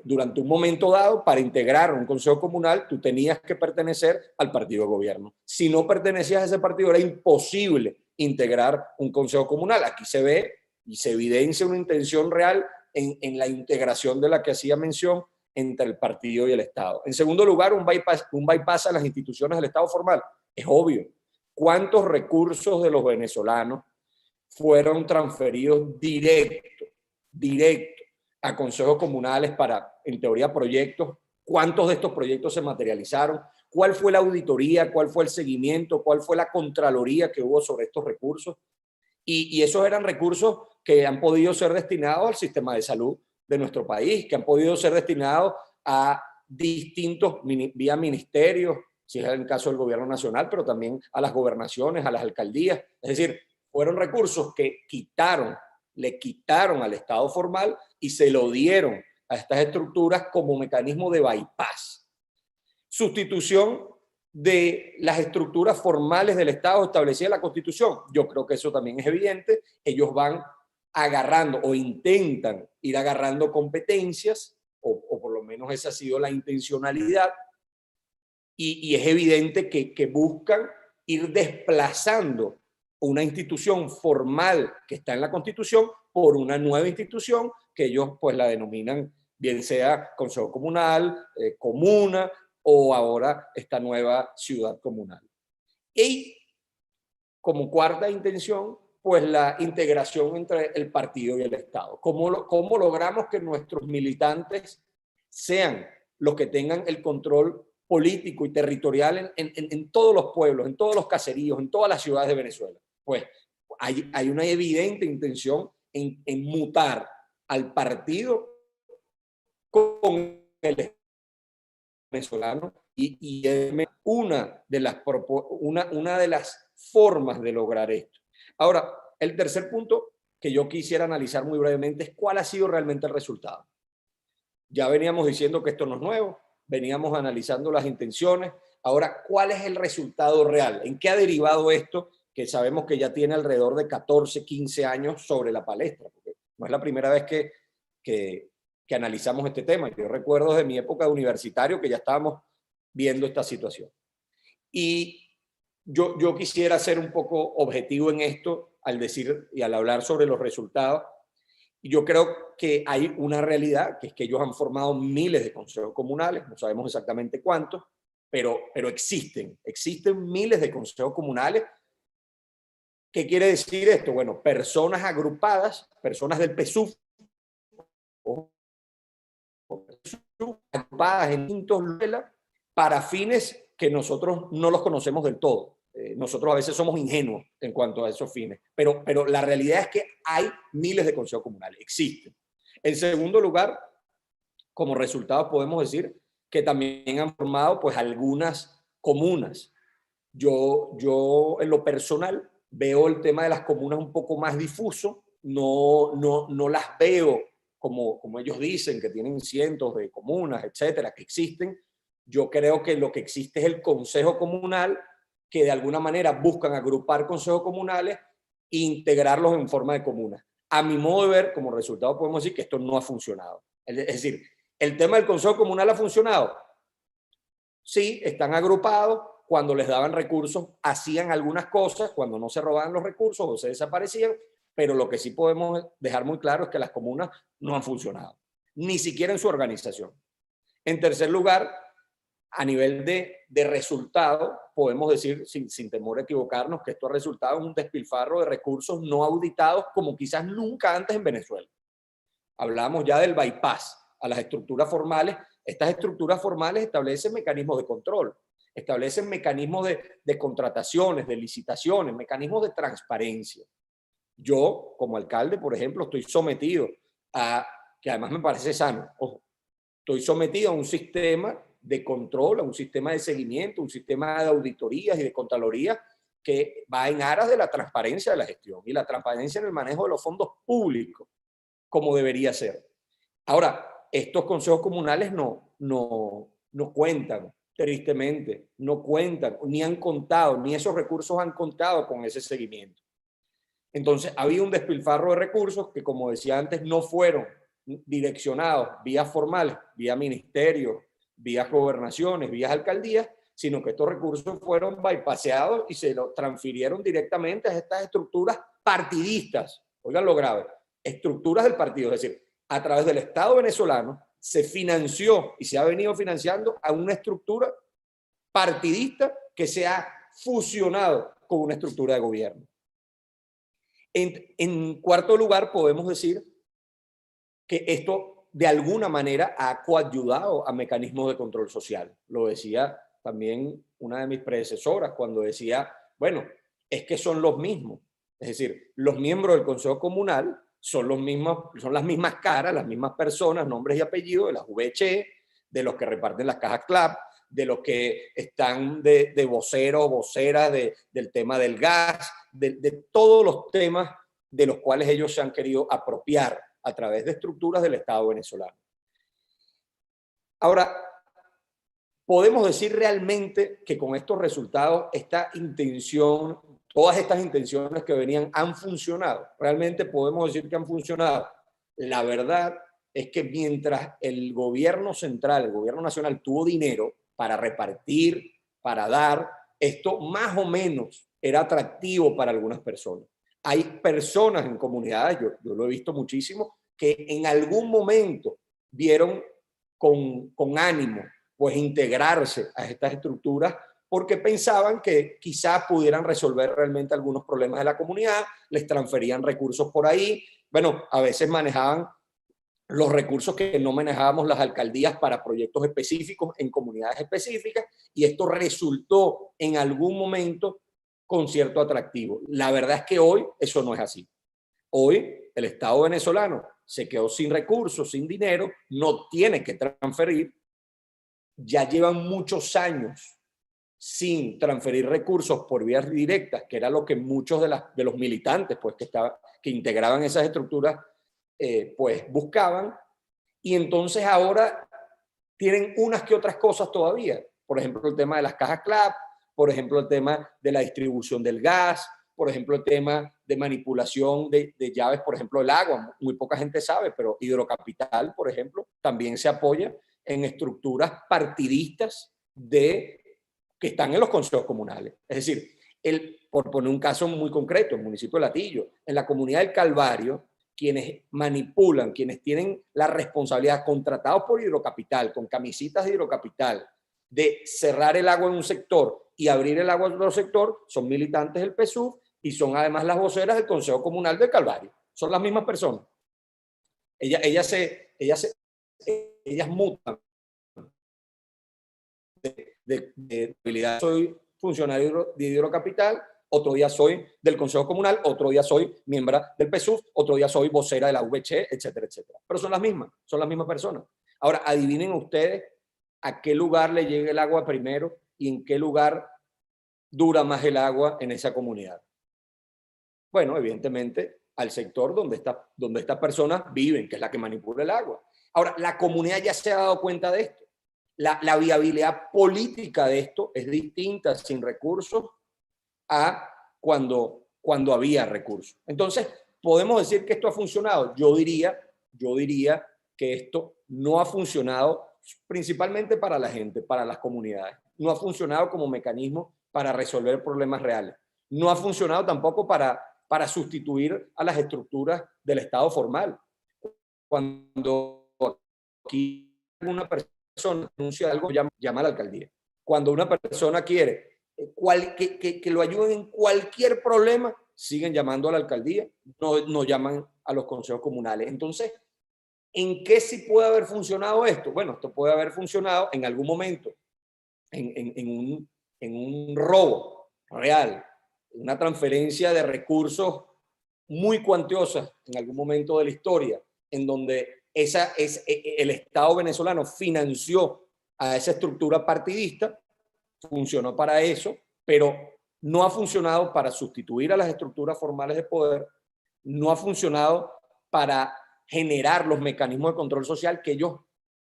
[SPEAKER 6] durante un momento dado, para integrar un consejo comunal, tú tenías que pertenecer al partido de gobierno. Si no pertenecías a ese partido, era imposible integrar un consejo comunal. Aquí se ve y se evidencia una intención real en la integración de la que hacía mención entre el partido y el Estado. En segundo lugar, un bypass a las instituciones del Estado formal. Es obvio. ¿Cuántos recursos de los venezolanos fueron transferidos directo a consejos comunales para, en teoría, proyectos? ¿Cuántos de estos proyectos se materializaron? ¿Cuál fue la auditoría? ¿Cuál fue el seguimiento? ¿Cuál fue la contraloría que hubo sobre estos recursos? Y esos eran recursos que han podido ser destinados al sistema de salud de nuestro país, que han podido ser destinados a distintos vía ministerios, si es el caso del gobierno nacional, pero también a las gobernaciones, a las alcaldías. Es decir, fueron recursos que le quitaron al Estado formal y se lo dieron a estas estructuras como mecanismo de bypass. Sustitución de las estructuras formales del Estado establecidas en la Constitución. Yo creo que eso también es evidente. Ellos van agarrando o intentan ir agarrando competencias, o por lo menos esa ha sido la intencionalidad, y es evidente que buscan ir desplazando una institución formal que está en la Constitución por una nueva institución que ellos pues la denominan, bien sea Consejo Comunal, Comuna, o ahora esta nueva ciudad comunal. Y como cuarta intención, pues la integración entre el partido y el Estado. ¿Cómo logramos que nuestros militantes sean los que tengan el control político y territorial en todos los pueblos, en todos los caseríos, en todas las ciudades de Venezuela. Pues hay una evidente intención en mutar al partido con el venezolano y es una de las formas de lograr esto. Ahora, el tercer punto que yo quisiera analizar muy brevemente es cuál ha sido realmente el resultado. Ya veníamos diciendo que esto no es nuevo, veníamos analizando las intenciones. Ahora, ¿cuál es el resultado real? ¿En qué ha derivado esto? Que sabemos que ya tiene alrededor de 14, 15 años sobre la palestra, porque no es la primera vez que analizamos este tema. Yo recuerdo desde mi época de universitario que ya estábamos viendo esta situación. Y yo quisiera ser un poco objetivo en esto al decir y al hablar sobre los resultados. Y yo creo que hay una realidad, que es que ellos han formado miles de consejos comunales, no sabemos exactamente cuántos, pero existen miles de consejos comunales. ¿Qué quiere decir esto? Bueno, personas agrupadas, personas del PSUV, agrupadas en distintos lugares para fines que nosotros no los conocemos del todo. Nosotros a veces somos ingenuos en cuanto a esos fines, pero la realidad es que hay miles de consejos comunales, existen. En segundo lugar, como resultado podemos decir que también han formado pues algunas comunas. Yo en lo personal veo el tema de las comunas un poco más difuso, no las veo como ellos dicen, que tienen cientos de comunas, etcétera, que existen. Yo creo que lo que existe es el consejo comunal, que de alguna manera buscan agrupar consejos comunales e integrarlos en forma de comunas. A mi modo de ver, como resultado podemos decir que esto no ha funcionado. Es decir, ¿el tema del consejo comunal ha funcionado? Sí, están agrupados. Cuando les daban recursos, hacían algunas cosas, cuando no se robaban los recursos o se desaparecían, pero lo que sí podemos dejar muy claro es que las comunas no han funcionado, ni siquiera en su organización. En tercer lugar, a nivel de resultado, podemos decir, sin temor a equivocarnos, que esto ha resultado en un despilfarro de recursos no auditados como quizás nunca antes en Venezuela. Hablamos ya del bypass a las estructuras formales. Estas estructuras formales establecen mecanismos de control, establecen mecanismos de contrataciones, de licitaciones, mecanismos de transparencia. Yo, como alcalde, por ejemplo, estoy sometido a, que además me parece sano, ojo, estoy sometido a un sistema de control, a un sistema de seguimiento, un sistema de auditorías y de contraloría que va en aras de la transparencia de la gestión y la transparencia en el manejo de los fondos públicos, como debería ser. Ahora, estos consejos comunales no cuentan, tristemente, no cuentan, ni han contado, ni esos recursos han contado con ese seguimiento. Entonces, había un despilfarro de recursos que, como decía antes, no fueron direccionados vía formal, vía ministerio, vía gobernaciones, vía alcaldías, sino que estos recursos fueron bypasseados y se los transfirieron directamente a estas estructuras partidistas. Oigan lo grave, estructuras del partido, es decir, a través del Estado venezolano se financió y se ha venido financiando a una estructura partidista que se ha fusionado con una estructura de gobierno. En cuarto lugar, podemos decir que esto de alguna manera ha coadyuvado a mecanismos de control social. Lo decía también una de mis predecesoras cuando decía, bueno, es que son los mismos. Es decir, los miembros del Consejo Comunal son las mismas caras, las mismas personas, nombres y apellidos de las VHE, de los que reparten las cajas CLAP, de los que están de vocero o vocera del tema del gas, de todos los temas de los cuales ellos se han querido apropiar a través de estructuras del Estado venezolano. Ahora, ¿podemos decir realmente que con estos resultados, esta intención, todas estas intenciones que venían han funcionado? ¿Realmente podemos decir que han funcionado? La verdad es que mientras el gobierno central, el gobierno nacional tuvo dinero para repartir, para dar, esto más o menos era atractivo para algunas personas. Hay personas en comunidades, yo lo he visto muchísimo, que en algún momento vieron con ánimo pues integrarse a estas estructuras porque pensaban que quizás pudieran resolver realmente algunos problemas de la comunidad, les transferían recursos por ahí. Bueno, a veces manejaban los recursos que no manejábamos las alcaldías para proyectos específicos en comunidades específicas, y esto resultó en algún momento con cierto atractivo. La verdad es que hoy eso no es así. Hoy el Estado venezolano se quedó sin recursos, sin dinero, no tiene que transferir, ya llevan muchos años sin transferir recursos por vías directas, que era lo que muchos de los militantes pues, que integraban esas estructuras pues buscaban, y entonces ahora tienen unas que otras cosas todavía. Por ejemplo, el tema de las cajas CLAP, por ejemplo, el tema de la distribución del gas, por ejemplo, el tema de manipulación de llaves, por ejemplo, el agua. Muy poca gente sabe, pero Hidrocapital, por ejemplo, también se apoya en estructuras partidistas que están en los consejos comunales. Es decir, por poner un caso muy concreto, el municipio de Latillo, en la comunidad del Calvario, quienes manipulan, quienes tienen la responsabilidad, contratados por Hidrocapital, con camisitas de Hidrocapital, de cerrar el agua en un sector y abrir el agua en otro sector, son militantes del PSUV y son además las voceras del Consejo Comunal del Calvario. Son las mismas personas. Ellas mutan de habilidad. Soy funcionario de Hidrocapital, otro día soy del Consejo Comunal, otro día soy miembro del PSUV, otro día soy vocera de la VC, etcétera, etcétera. Pero son las mismas personas. Ahora, adivinen ustedes a qué lugar le llega el agua primero y en qué lugar dura más el agua en esa comunidad. Bueno, evidentemente al sector donde estas personas viven, que es la que manipula el agua. Ahora, la comunidad ya se ha dado cuenta de esto. La viabilidad política de esto es distinta sin recursos a cuando había recursos. Entonces, ¿podemos decir que esto ha funcionado? Yo diría que esto no ha funcionado principalmente para la gente, para las comunidades. No ha funcionado como mecanismo para resolver problemas reales. No ha funcionado tampoco para sustituir a las estructuras del Estado formal. Cuando aquí una persona anuncia algo, llama a la alcaldía. Cuando una persona quiere que lo ayuden en cualquier problema, siguen llamando a la alcaldía, no llaman a los consejos comunales. Entonces, ¿en qué sí puede haber funcionado esto? Bueno, esto puede haber funcionado en algún momento, en un robo real, una transferencia de recursos muy cuantiosa en algún momento de la historia, en donde el Estado venezolano financió a esa estructura partidista, funcionó para eso, pero no ha funcionado para sustituir a las estructuras formales de poder, no ha funcionado para generar los mecanismos de control social que ellos,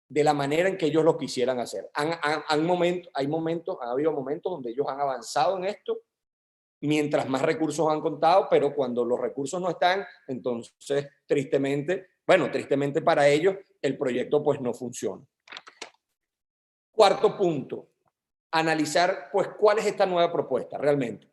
[SPEAKER 6] de la manera en que ellos lo quisieran hacer. Ha habido momentos donde ellos han avanzado en esto, mientras más recursos han contado, pero cuando los recursos no están, entonces tristemente para ellos, el proyecto pues no funciona. Cuarto punto, analizar pues cuál es esta nueva propuesta realmente.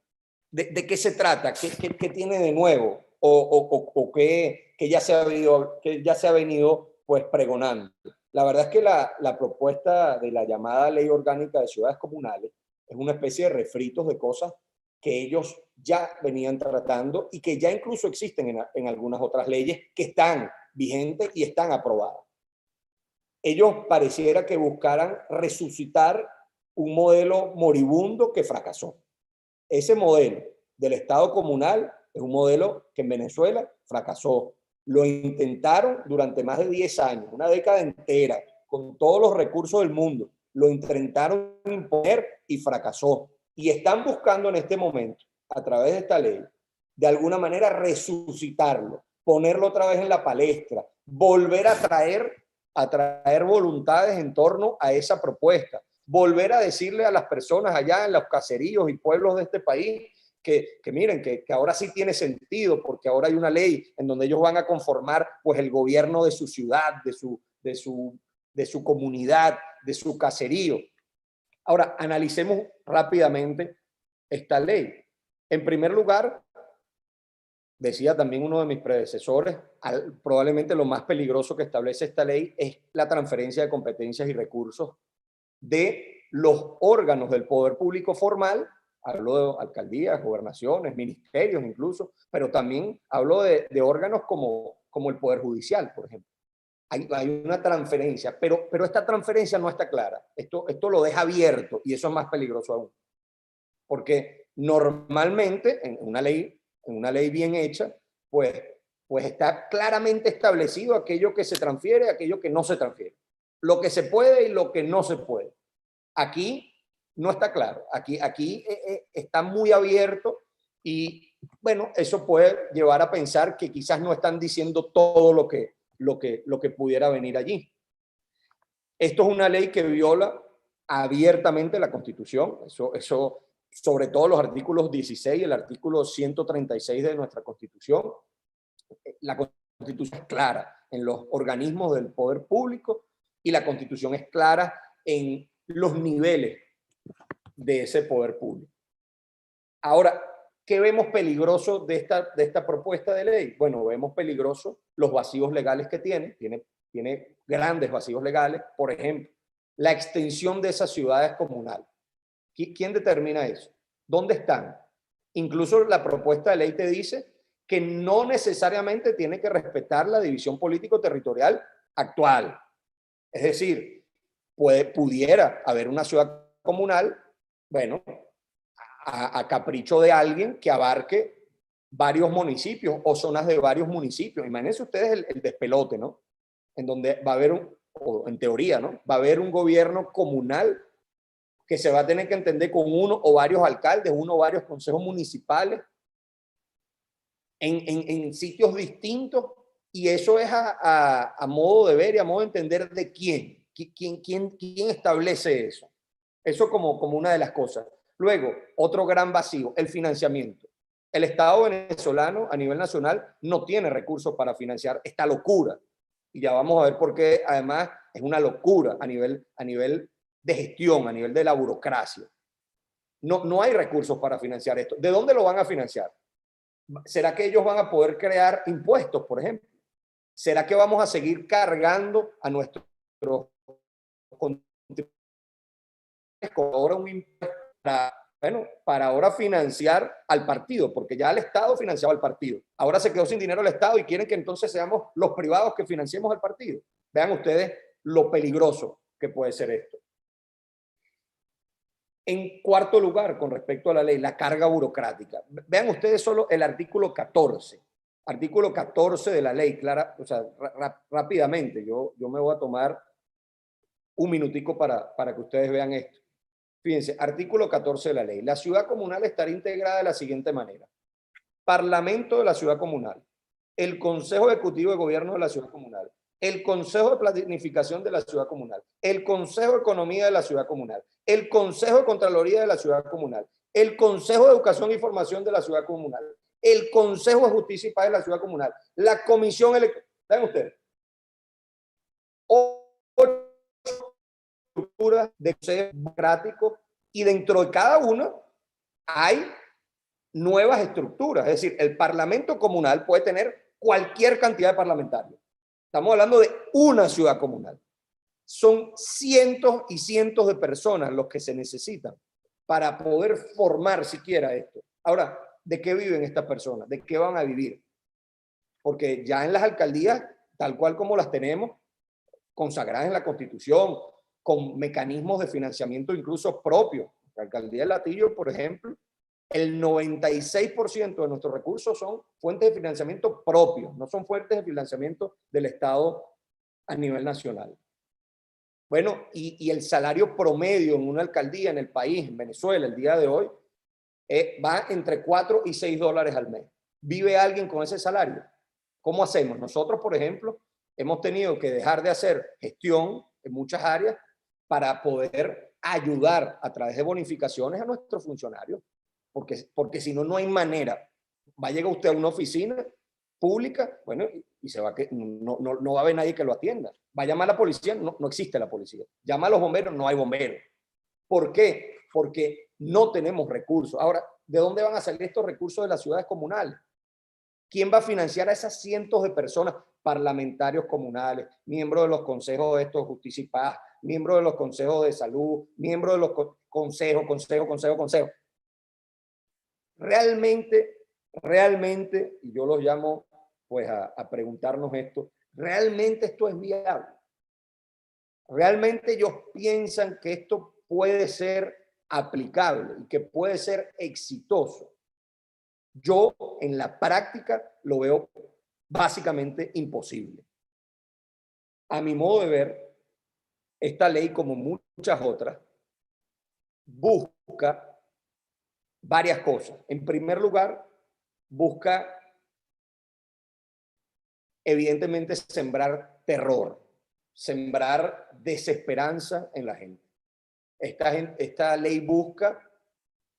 [SPEAKER 6] ¿De qué se trata? ¿Qué tiene de nuevo? ¿O que ya se ha venido pues pregonando? La verdad es que la propuesta de la llamada Ley Orgánica de Ciudades Comunales es una especie de refritos de cosas que ellos ya venían tratando y que ya incluso existen en algunas otras leyes que están vigentes y están aprobadas. Ellos pareciera que buscaran resucitar un modelo moribundo que fracasó. Ese modelo del Estado comunal es un modelo que en Venezuela fracasó. Lo intentaron durante más de 10 años, una década entera, con todos los recursos del mundo. Lo intentaron imponer y fracasó. Y están buscando en este momento, a través de esta ley, de alguna manera resucitarlo, ponerlo otra vez en la palestra, volver a traer voluntades en torno a esa propuesta, volver a decirle a las personas allá en los caseríos y pueblos de este país que miren, que ahora sí tiene sentido, porque ahora hay una ley en donde ellos van a conformar pues el gobierno de su ciudad, de su comunidad, de su caserío. Ahora, analicemos rápidamente esta ley. En primer lugar, decía también uno de mis predecesores, probablemente lo más peligroso que establece esta ley es la transferencia de competencias y recursos de los órganos del poder público formal. Hablo de alcaldías, gobernaciones, ministerios incluso, pero también hablo de órganos como el Poder Judicial, por ejemplo. hay una transferencia, pero esta transferencia no está clara. Esto lo deja abierto y eso es más peligroso aún. Porque normalmente en una ley bien hecha, pues está claramente establecido aquello que se transfiere, aquello que no se transfiere. Lo que se puede y lo que no se puede. Aquí no está claro. Aquí está muy abierto y, bueno, eso puede llevar a pensar que quizás no están diciendo todo lo que pudiera venir allí. Esto es una ley que viola abiertamente la Constitución. Eso sobre todo los artículos 16 y el artículo 136 de nuestra Constitución. La Constitución es clara en los organismos del poder público y la Constitución es clara en los niveles de ese poder público. Ahora, ¿qué vemos peligroso de esta propuesta de ley? Bueno, vemos peligroso los vacíos legales que tiene grandes vacíos legales. Por ejemplo, la extensión de esas ciudades comunales. ¿Quién determina eso? ¿Dónde están? Incluso la propuesta de ley te dice que no necesariamente tiene que respetar la división político-territorial actual. Es decir, pudiera haber una ciudad comunal, bueno, a capricho de alguien que abarque varios municipios o zonas de varios municipios. Imagínense ustedes el despelote, ¿no? En donde va a haber o en teoría, ¿no? Va a haber un gobierno comunal que se va a tener que entender con uno o varios alcaldes, uno o varios consejos municipales en sitios distintos, y eso es a modo de ver y a modo de entender de quién establece eso. Eso como una de las cosas. Luego, otro gran vacío, el financiamiento. El Estado venezolano a nivel nacional no tiene recursos para financiar esta locura. Y ya vamos a ver por qué, además, es una locura a nivel de gestión, a nivel de la burocracia. No hay recursos para financiar esto. ¿De dónde lo van a financiar? ¿Será que ellos van a poder crear impuestos, por ejemplo? ¿Será que vamos a seguir cargando a nuestros contribuyentes con ahora un impuesto para ahora financiar al partido? Porque ya el Estado financiaba al partido. Ahora se quedó sin dinero el Estado y quieren que entonces seamos los privados que financiemos al partido. Vean ustedes lo peligroso que puede ser esto. En cuarto lugar, con respecto a la ley, la carga burocrática. Vean ustedes solo el artículo 14. Artículo 14 de la ley, clara, o sea, rápidamente. Yo me voy a tomar un minutico para que ustedes vean esto. Fíjense, artículo 14 de la ley. La ciudad comunal estará integrada de la siguiente manera. Parlamento de la ciudad comunal, el Consejo Ejecutivo de Gobierno de la ciudad comunal, el Consejo de Planificación de la ciudad comunal, el Consejo de Economía de la ciudad comunal, el Consejo de Contraloría de la ciudad comunal, el Consejo de Educación e Información de la ciudad comunal, el Consejo de Justicia y Paz de la ciudad comunal, la Comisión Electoral. ¿Saben ustedes? Estructuras de consejo democrático, y dentro de cada uno hay nuevas estructuras. Es decir, el Parlamento comunal puede tener cualquier cantidad de parlamentarios. Estamos hablando de una ciudad comunal. Son cientos y cientos de personas los que se necesitan para poder formar siquiera esto. Ahora, ¿de qué viven estas personas? ¿De qué van a vivir? Porque ya en las alcaldías, tal cual como las tenemos, consagradas en la Constitución, con mecanismos de financiamiento incluso propios. La alcaldía de Latillo, por ejemplo, el 96% de nuestros recursos son fuentes de financiamiento propios, no son fuentes de financiamiento del Estado a nivel nacional. Bueno, y el salario promedio en una alcaldía en el país, en Venezuela, el día de hoy, va entre 4 y 6 dólares al mes. ¿Vive alguien con ese salario? ¿Cómo hacemos? Nosotros, por ejemplo, hemos tenido que dejar de hacer gestión en muchas áreas para poder ayudar a través de bonificaciones a nuestros funcionarios. Porque si no, no hay manera. Va a llegar usted a una oficina pública, bueno, y se va no va a haber nadie que lo atienda. Va a llamar a la policía, no existe la policía. Llama a los bomberos, no hay bomberos. ¿Por qué? Porque no tenemos recursos. Ahora, ¿de dónde van a salir estos recursos de las ciudades comunales? ¿Quién va a financiar a esas cientos de personas? Parlamentarios comunales, miembros de los consejos de Justicia y Paz, miembros de los consejos de salud, miembros de los consejos. Realmente, y yo los llamo pues a preguntarnos esto, ¿realmente esto es viable? ¿Realmente ellos piensan que esto puede ser aplicable y que puede ser exitoso? Yo en la práctica lo veo básicamente imposible. A mi modo de ver, esta ley, como muchas otras, busca varias cosas. En primer lugar, busca evidentemente sembrar terror, sembrar desesperanza en la gente. Esta ley busca,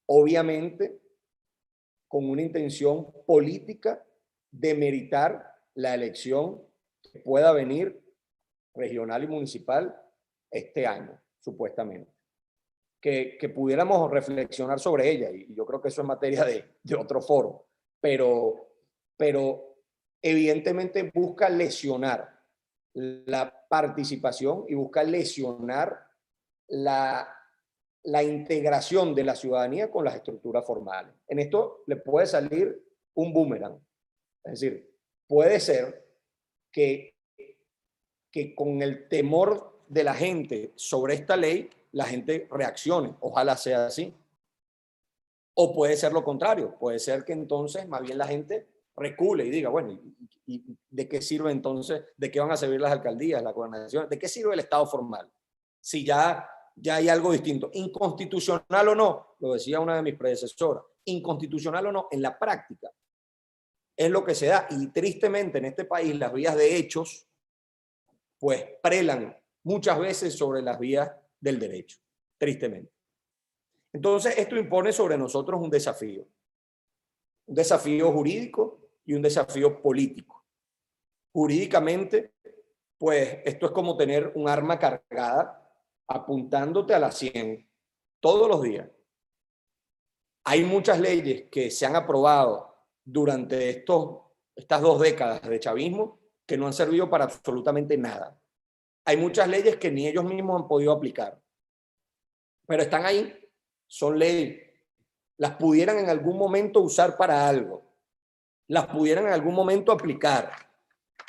[SPEAKER 6] obviamente, con una intención política, demeritar la elección que pueda venir regional y municipal este año, supuestamente. Que pudiéramos reflexionar sobre ella, y yo creo que eso es materia de otro foro, pero evidentemente busca lesionar la participación y busca lesionar la integración de la ciudadanía con las estructuras formales. En esto le puede salir un boomerang. Es decir, puede ser que con el temor de la gente sobre esta ley, la gente reaccione. Ojalá sea así. O puede ser lo contrario. Puede ser que entonces más bien la gente recule y diga, bueno, ¿y de qué sirve entonces? ¿De qué van a servir las alcaldías, las gobernaciones? ¿De qué sirve el Estado formal? Si ya hay algo distinto. Inconstitucional o no, lo decía una de mis predecesoras, inconstitucional o no, en la práctica es lo que se da. Y tristemente en este país las vías de hechos pues prelan muchas veces sobre las vías del derecho, tristemente. Entonces esto impone sobre nosotros un desafío jurídico y un desafío político. Jurídicamente, pues esto es como tener un arma cargada apuntándote a la 100 todos los días. Hay muchas leyes que se han aprobado durante estas 2 décadas de chavismo que no han servido para absolutamente nada. Hay muchas leyes que ni ellos mismos han podido aplicar, pero están ahí, son leyes. Las pudieran en algún momento usar para algo, las pudieran en algún momento aplicar,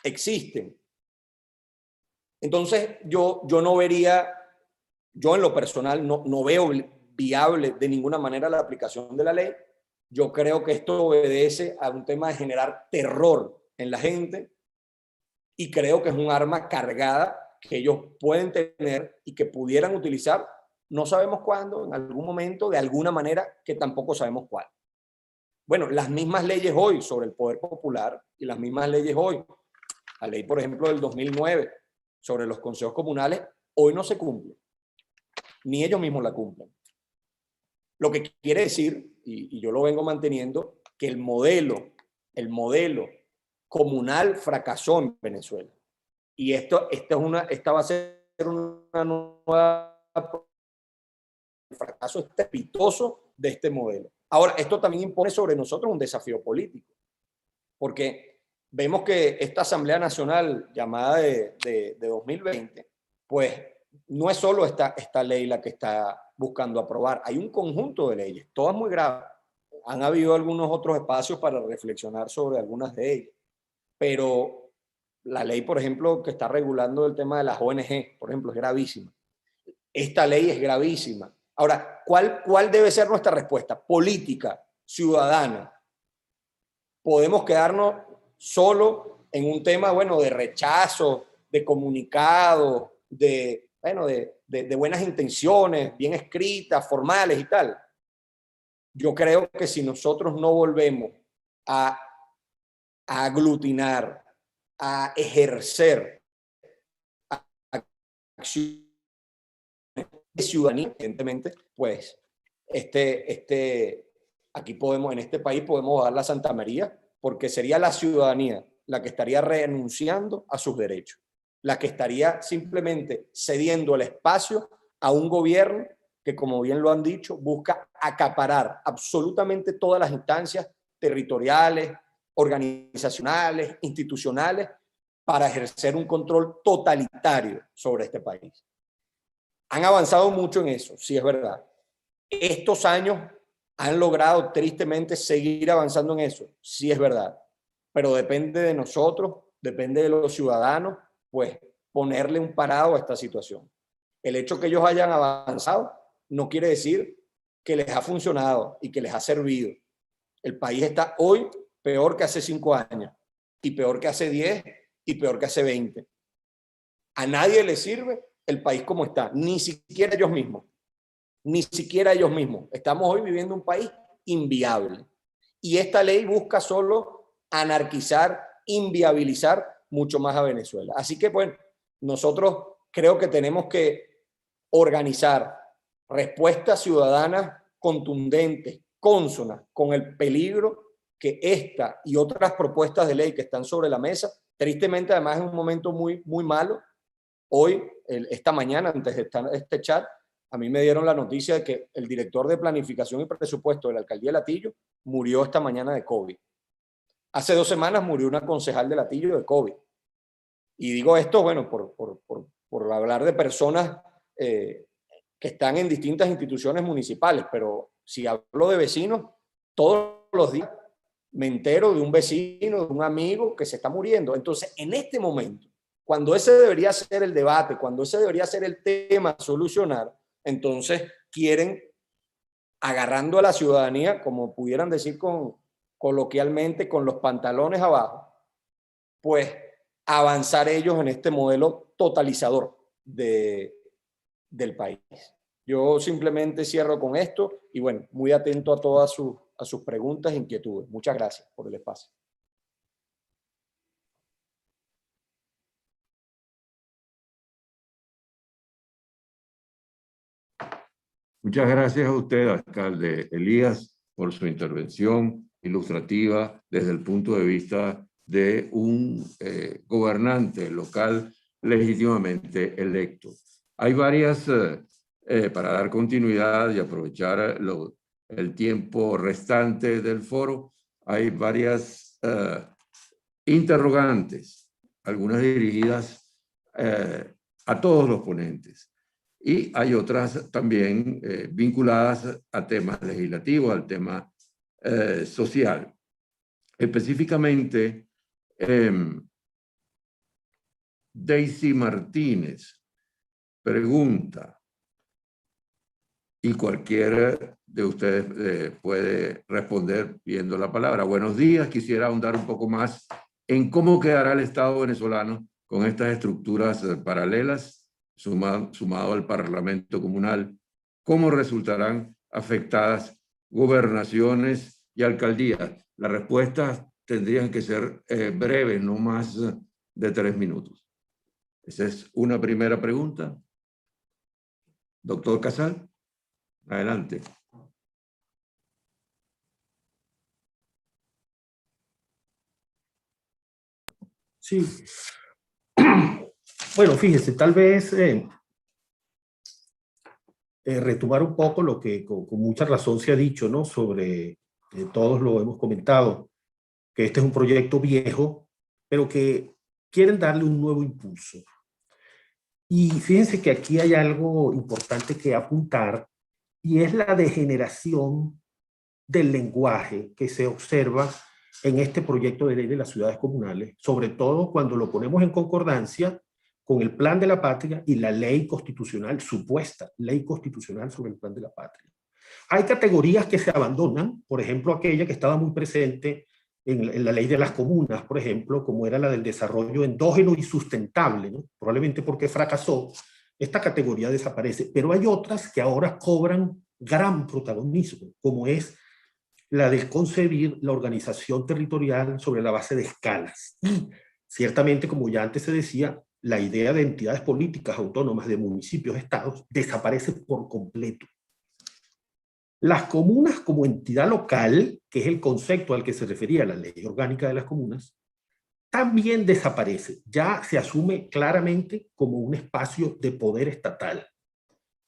[SPEAKER 6] existen. Entonces yo no vería, yo en lo personal no veo viable de ninguna manera la aplicación de la ley. Yo creo que esto obedece a un tema de generar terror en la gente y creo que es un arma cargada que ellos pueden tener y que pudieran utilizar, no sabemos cuándo, en algún momento, de alguna manera que tampoco sabemos cuál. Bueno, las mismas leyes hoy sobre el poder popular y las mismas leyes hoy, la ley, por ejemplo, del 2009 sobre los consejos comunales, hoy no se cumple, ni ellos mismos la cumplen. Lo que quiere decir, y yo lo vengo manteniendo, que el modelo comunal fracasó en Venezuela. Y esta va a ser una nueva fracaso estrepitoso de este modelo. Ahora, esto también impone sobre nosotros un desafío político, porque vemos que esta Asamblea Nacional llamada de 2020, pues no es solo esta ley la que está buscando aprobar, hay un conjunto de leyes, todas muy graves. Han habido algunos otros espacios para reflexionar sobre algunas de ellas, pero la ley, por ejemplo, que está regulando el tema de las ONG, por ejemplo, es gravísima. Esta ley es gravísima. Ahora, ¿cuál debe ser nuestra respuesta? Política, ciudadana. Podemos quedarnos solo en un tema, bueno, de rechazo, de comunicado, de buenas intenciones, bien escritas, formales y tal. Yo creo que si nosotros no volvemos a aglutinar, a ejercer acciones de ciudadanía, evidentemente, pues aquí podemos, en este país podemos dar la Santa María, porque sería la ciudadanía la que estaría renunciando a sus derechos, la que estaría simplemente cediendo el espacio a un gobierno que, como bien lo han dicho, busca acaparar absolutamente todas las instancias territoriales, organizacionales, institucionales, para ejercer un control totalitario sobre este país. Han avanzado mucho en eso, sí es verdad. Estos años han logrado tristemente seguir avanzando en eso, sí es verdad. Pero depende de nosotros depende de los ciudadanos, pues ponerle un parado a esta situación. El hecho que ellos hayan avanzado no quiere decir que les ha funcionado y que les ha servido. El país está hoy peor que hace 5 años, y peor que hace 10, y peor que hace 20. A nadie le sirve el país como está, ni siquiera ellos mismos. Ni siquiera ellos mismos. Estamos hoy viviendo un país inviable. Y esta ley busca solo anarquizar, inviabilizar mucho más a Venezuela. Así que, bueno, nosotros creo que tenemos que organizar respuestas ciudadanas contundentes, cónsonas con el peligro que esta y otras propuestas de ley que están sobre la mesa, tristemente además en un momento muy, muy malo. Hoy, esta mañana, antes de estar este chat, a mí me dieron la noticia de que el director de Planificación y Presupuesto de la Alcaldía de Latillo murió esta mañana de COVID. Hace 2 semanas murió una concejal de Latillo de COVID. Y digo esto, bueno, por hablar de personas que están en distintas instituciones municipales, pero si hablo de vecinos, todos los días me entero de un vecino, de un amigo que se está muriendo. Entonces, en este momento, cuando ese debería ser el debate, cuando ese debería ser el tema a solucionar, entonces quieren, agarrando a la ciudadanía, como pudieran decir coloquialmente, con los pantalones abajo, pues avanzar ellos en este modelo totalizador del país. Yo simplemente cierro con esto y bueno, muy atento a todas sus preguntas e inquietudes. Muchas gracias por el espacio.
[SPEAKER 2] Muchas gracias a usted, alcalde Elías, por su intervención ilustrativa desde el punto de vista de un gobernante local legítimamente electo. Hay varias, para dar continuidad y aprovechar el tiempo restante del foro, hay varias interrogantes, algunas dirigidas a todos los ponentes. Y hay otras también vinculadas a temas legislativos, al tema social. Específicamente, Daisy Martínez pregunta, y cualquiera de ustedes puede responder viendo la palabra. Buenos días, quisiera ahondar un poco más en cómo quedará el Estado venezolano con estas estructuras paralelas, sumado al Parlamento Comunal, cómo resultarán afectadas gobernaciones y alcaldías. Las respuestas tendrían que ser breves, no más de 3 minutos. Esa es una primera pregunta. Doctor Casal, adelante.
[SPEAKER 3] Sí. Bueno, fíjese, tal vez retomar un poco lo que con mucha razón se ha dicho, ¿no? Sobre, todos lo hemos comentado, que este es un proyecto viejo, pero que quieren darle un nuevo impulso. Y fíjense que aquí hay algo importante que apuntar, y es la degeneración del lenguaje que se observa en este proyecto de ley de las ciudades comunales, sobre todo cuando lo ponemos en concordancia con el Plan de la Patria y la ley constitucional, supuesta ley constitucional sobre el Plan de la Patria. Hay categorías que se abandonan, por ejemplo, aquella que estaba muy presente en la ley de las comunas, por ejemplo, como era la del desarrollo endógeno y sustentable, ¿no? Probablemente porque fracasó, esta categoría desaparece, pero hay otras que ahora cobran gran protagonismo, como es la de concebir la organización territorial sobre la base de escalas. Y ciertamente, como ya antes se decía, la idea de entidades políticas autónomas de municipios, estados, desaparece por completo. Las comunas como entidad local, que es el concepto al que se refería la ley orgánica de las comunas, también desaparece. Ya se asume claramente como un espacio de poder estatal.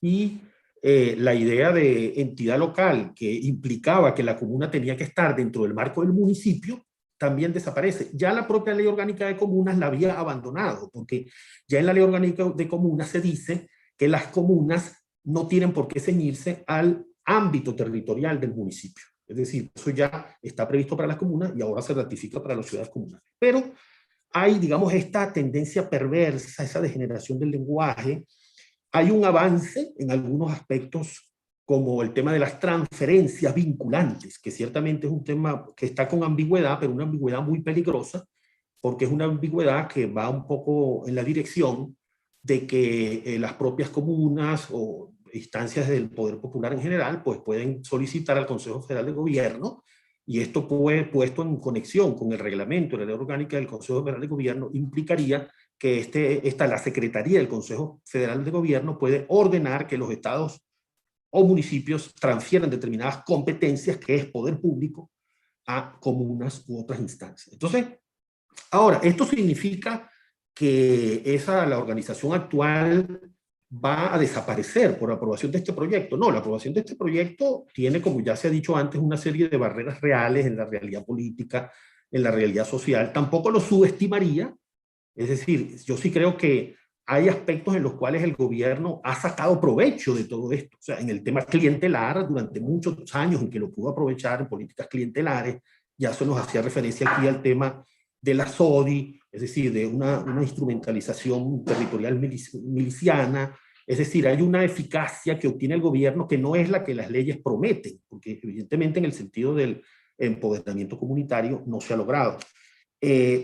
[SPEAKER 3] Y la idea de entidad local, que implicaba que la comuna tenía que estar dentro del marco del municipio, también desaparece. Ya la propia ley orgánica de comunas la había abandonado, porque ya en la ley orgánica de comunas se dice que las comunas no tienen por qué ceñirse al ámbito territorial del municipio. Es decir, eso ya está previsto para las comunas y ahora se ratifica para las ciudades comunales. Pero hay, digamos, esta tendencia perversa, esa degeneración del lenguaje. Hay un avance en algunos aspectos, como el tema de las transferencias vinculantes, que ciertamente es un tema que está con ambigüedad, pero una ambigüedad muy peligrosa, porque es una ambigüedad que va un poco en la dirección de que las propias comunas o instancias del poder popular en general, pues pueden solicitar al Consejo Federal de Gobierno, y esto puesto en conexión con el reglamento, la ley orgánica del Consejo Federal de Gobierno, implicaría que la Secretaría del Consejo Federal de Gobierno puede ordenar que los estados o municipios transfieran determinadas competencias, que es poder público, a comunas u otras instancias. Entonces, ahora, esto significa que la organización actual va a desaparecer por aprobación de este proyecto. No, la aprobación de este proyecto tiene, como ya se ha dicho antes, una serie de barreras reales en la realidad política, en la realidad social. Tampoco lo subestimaría. Es decir, yo sí creo que hay aspectos en los cuales el gobierno ha sacado provecho de todo esto. O sea, en el tema clientelar, durante muchos años en que lo pudo aprovechar en políticas clientelares, ya se nos hacía referencia aquí al tema de la SODI, es decir, de una instrumentalización territorial miliciana. Es decir, hay una eficacia que obtiene el gobierno que no es la que las leyes prometen, porque evidentemente en el sentido del empoderamiento comunitario no se ha logrado.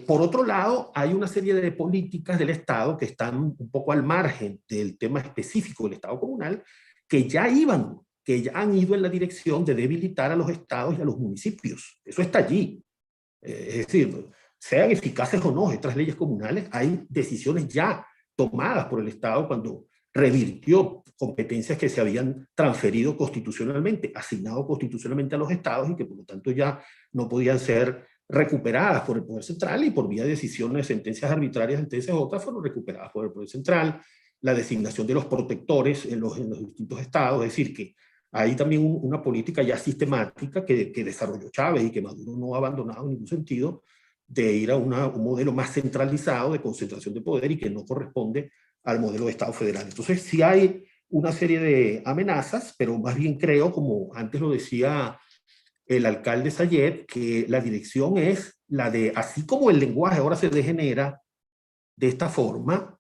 [SPEAKER 3] Por otro lado, hay una serie de políticas del Estado que están un poco al margen del tema específico del Estado comunal, que ya han ido en la dirección de debilitar a los estados y a los municipios. Eso está allí. Es decir, sean eficaces o no estas leyes comunales, hay decisiones ya tomadas por el Estado cuando revirtió competencias que se habían transferido constitucionalmente, asignado constitucionalmente a los estados, y que por lo tanto ya no podían ser recuperadas por el Poder Central, y por vía de decisiones, sentencias arbitrarias, sentencias otras, fueron recuperadas por el Poder Central. La designación de los protectores en los distintos estados, es decir, que hay también una política ya sistemática que desarrolló Chávez y que Maduro no ha abandonado en ningún sentido, de ir a un modelo más centralizado de concentración de poder y que no corresponde al modelo de Estado federal. Entonces sí hay una serie de amenazas, pero más bien creo, como antes lo decía el alcalde Sayet, que la dirección es la de, así como el lenguaje ahora se degenera de esta forma,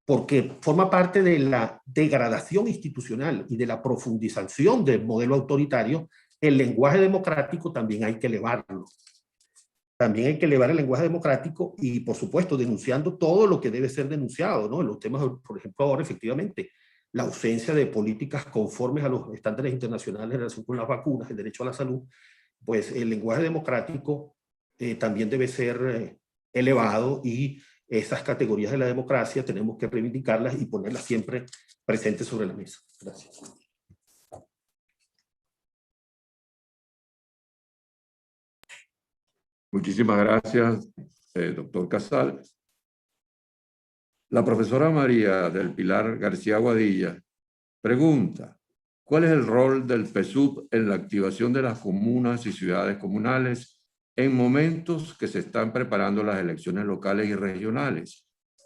[SPEAKER 3] porque forma parte de la degradación institucional y de la profundización del modelo autoritario, el lenguaje democrático también hay que elevarlo. También hay que elevar el lenguaje democrático y, por supuesto, denunciando todo lo que debe ser denunciado, ¿no? En los temas, por ejemplo, ahora, efectivamente, la ausencia de políticas conformes a los estándares internacionales en relación con las vacunas, el derecho a la salud, pues el lenguaje democrático también debe ser elevado, y esas categorías de la democracia tenemos que reivindicarlas y ponerlas siempre presentes sobre la mesa. Gracias.
[SPEAKER 2] Muchísimas gracias, doctor Casal. La profesora María del Pilar García Guadilla pregunta: ¿cuál es el rol del PSUV en la activación de las comunas y ciudades comunales en momentos que se están preparando las elecciones locales y regionales?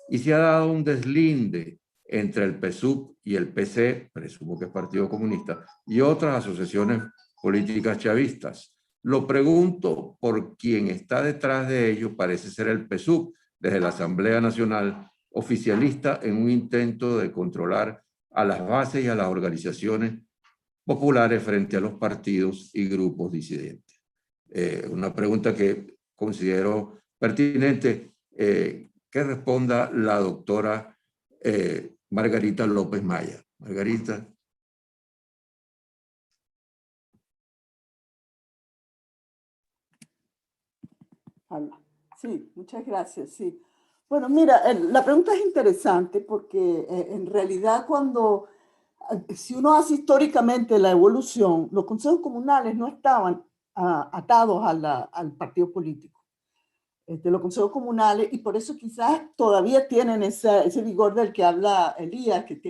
[SPEAKER 2] Y se ha dado un deslinde entre el PSUV y el PC, presumo que es Partido Comunista, y otras asociaciones políticas chavistas. Lo pregunto por quien está detrás de ello, parece ser el PSUV, desde la Asamblea Nacional, oficialista en un intento de controlar a las bases y a las organizaciones populares frente a los partidos y grupos disidentes. Una pregunta que considero pertinente, que responda la doctora Margarita López Maya. Margarita.
[SPEAKER 4] Sí, muchas gracias. Sí. Bueno, mira, la pregunta es interesante porque en realidad si uno hace históricamente la evolución, los consejos comunales no estaban atados al partido político. Los consejos comunales, y por eso quizás todavía tienen ese vigor del que habla Elías, que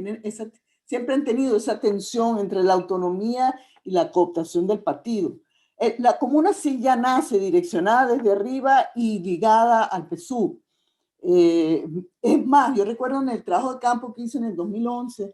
[SPEAKER 4] siempre han tenido esa tensión entre la autonomía y la cooptación del partido. La comuna sí ya nace direccionada desde arriba y ligada al PSUV. Es más, yo recuerdo en el trabajo de campo que hice en el 2011,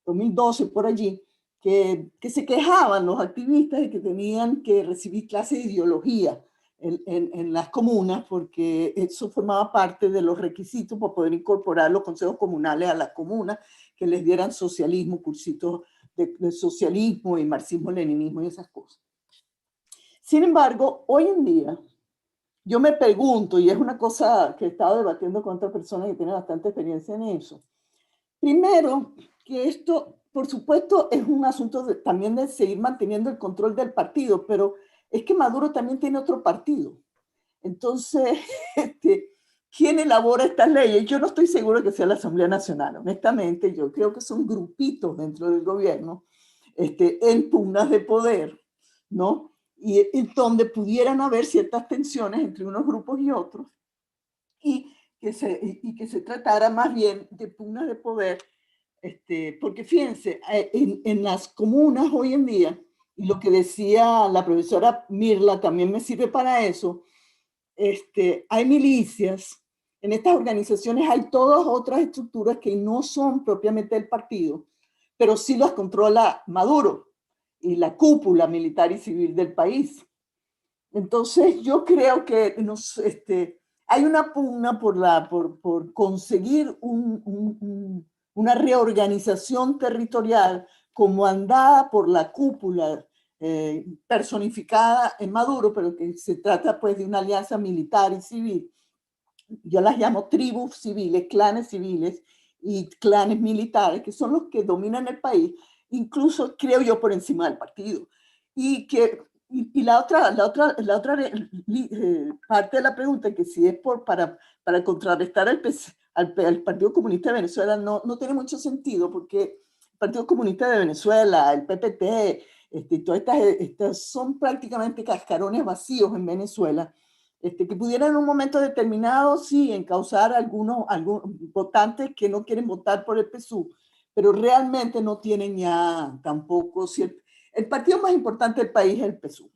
[SPEAKER 4] 2012, por allí, que se quejaban los activistas de que tenían que recibir clases de ideología, en las comunas, porque eso formaba parte de los requisitos para poder incorporar los consejos comunales a las comunas, que les dieran socialismo, cursitos de socialismo y marxismo-leninismo y esas cosas. Sin embargo, hoy en día, yo me pregunto, y es una cosa que he estado debatiendo con otra persona que tiene bastante experiencia en eso. Primero, que esto, por supuesto, es un asunto también de seguir manteniendo el control del partido, pero es que Maduro también tiene otro partido. Entonces, ¿quién elabora estas leyes? Yo no estoy seguro que sea la Asamblea Nacional, honestamente. Yo creo que son grupitos dentro del gobierno en pugnas de poder, ¿no? Y donde pudieran haber ciertas tensiones entre unos grupos y otros, y que se tratara más bien de pugnas de poder, porque fíjense, en las comunas hoy en día, y lo que decía la profesora Mirla también me sirve para eso, hay milicias, en estas organizaciones hay todas otras estructuras que no son propiamente del partido, pero sí las controla Maduro y la cúpula militar y civil del país. Entonces yo creo que hay una pugna por conseguir una reorganización territorial comandada por la cúpula personificada en Maduro, pero que se trata pues de una alianza militar y civil. Yo las llamo tribus civiles, clanes civiles y clanes militares, que son los que dominan el país, incluso creo yo por encima del partido. Y la otra parte de la pregunta, que si es para contrarrestar al Partido Comunista de Venezuela, no tiene mucho sentido, porque el Partido Comunista de Venezuela, el PPT, todas estas son prácticamente cascarones vacíos en Venezuela, que pudieran en un momento determinado, sí, encauzar algunos votantes que no quieren votar por el PSUV, pero realmente no tienen ya tampoco... El partido más importante del país es el PSUV.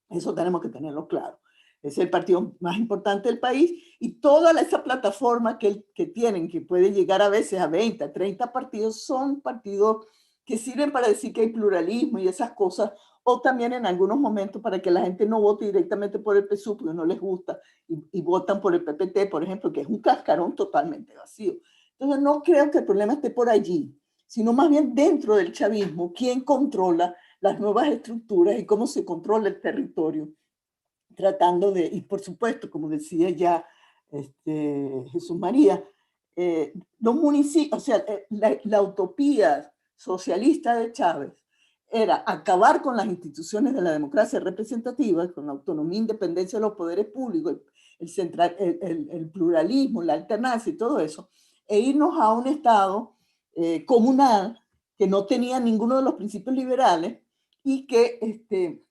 [SPEAKER 4] Eso tenemos que tenerlo claro. Es el partido más importante del país, y toda esa plataforma que tienen, que puede llegar a veces a 20, a 30 partidos, son partidos que sirven para decir que hay pluralismo y esas cosas, o también en algunos momentos para que la gente no vote directamente por el PSUV porque no les gusta, y votan por el PPT, por ejemplo, que es un cascarón totalmente vacío. Entonces no creo que el problema esté por allí, sino más bien dentro del chavismo, quién controla las nuevas estructuras y cómo se controla el territorio, tratando de, y por supuesto, como decía ya Jesús María, los municipios, o sea, la utopía socialista de Chávez era acabar con las instituciones de la democracia representativa, con la autonomía e independencia de los poderes públicos, el pluralismo, la alternancia y todo eso, e irnos a un Estado comunal que no tenía ninguno de los principios liberales y que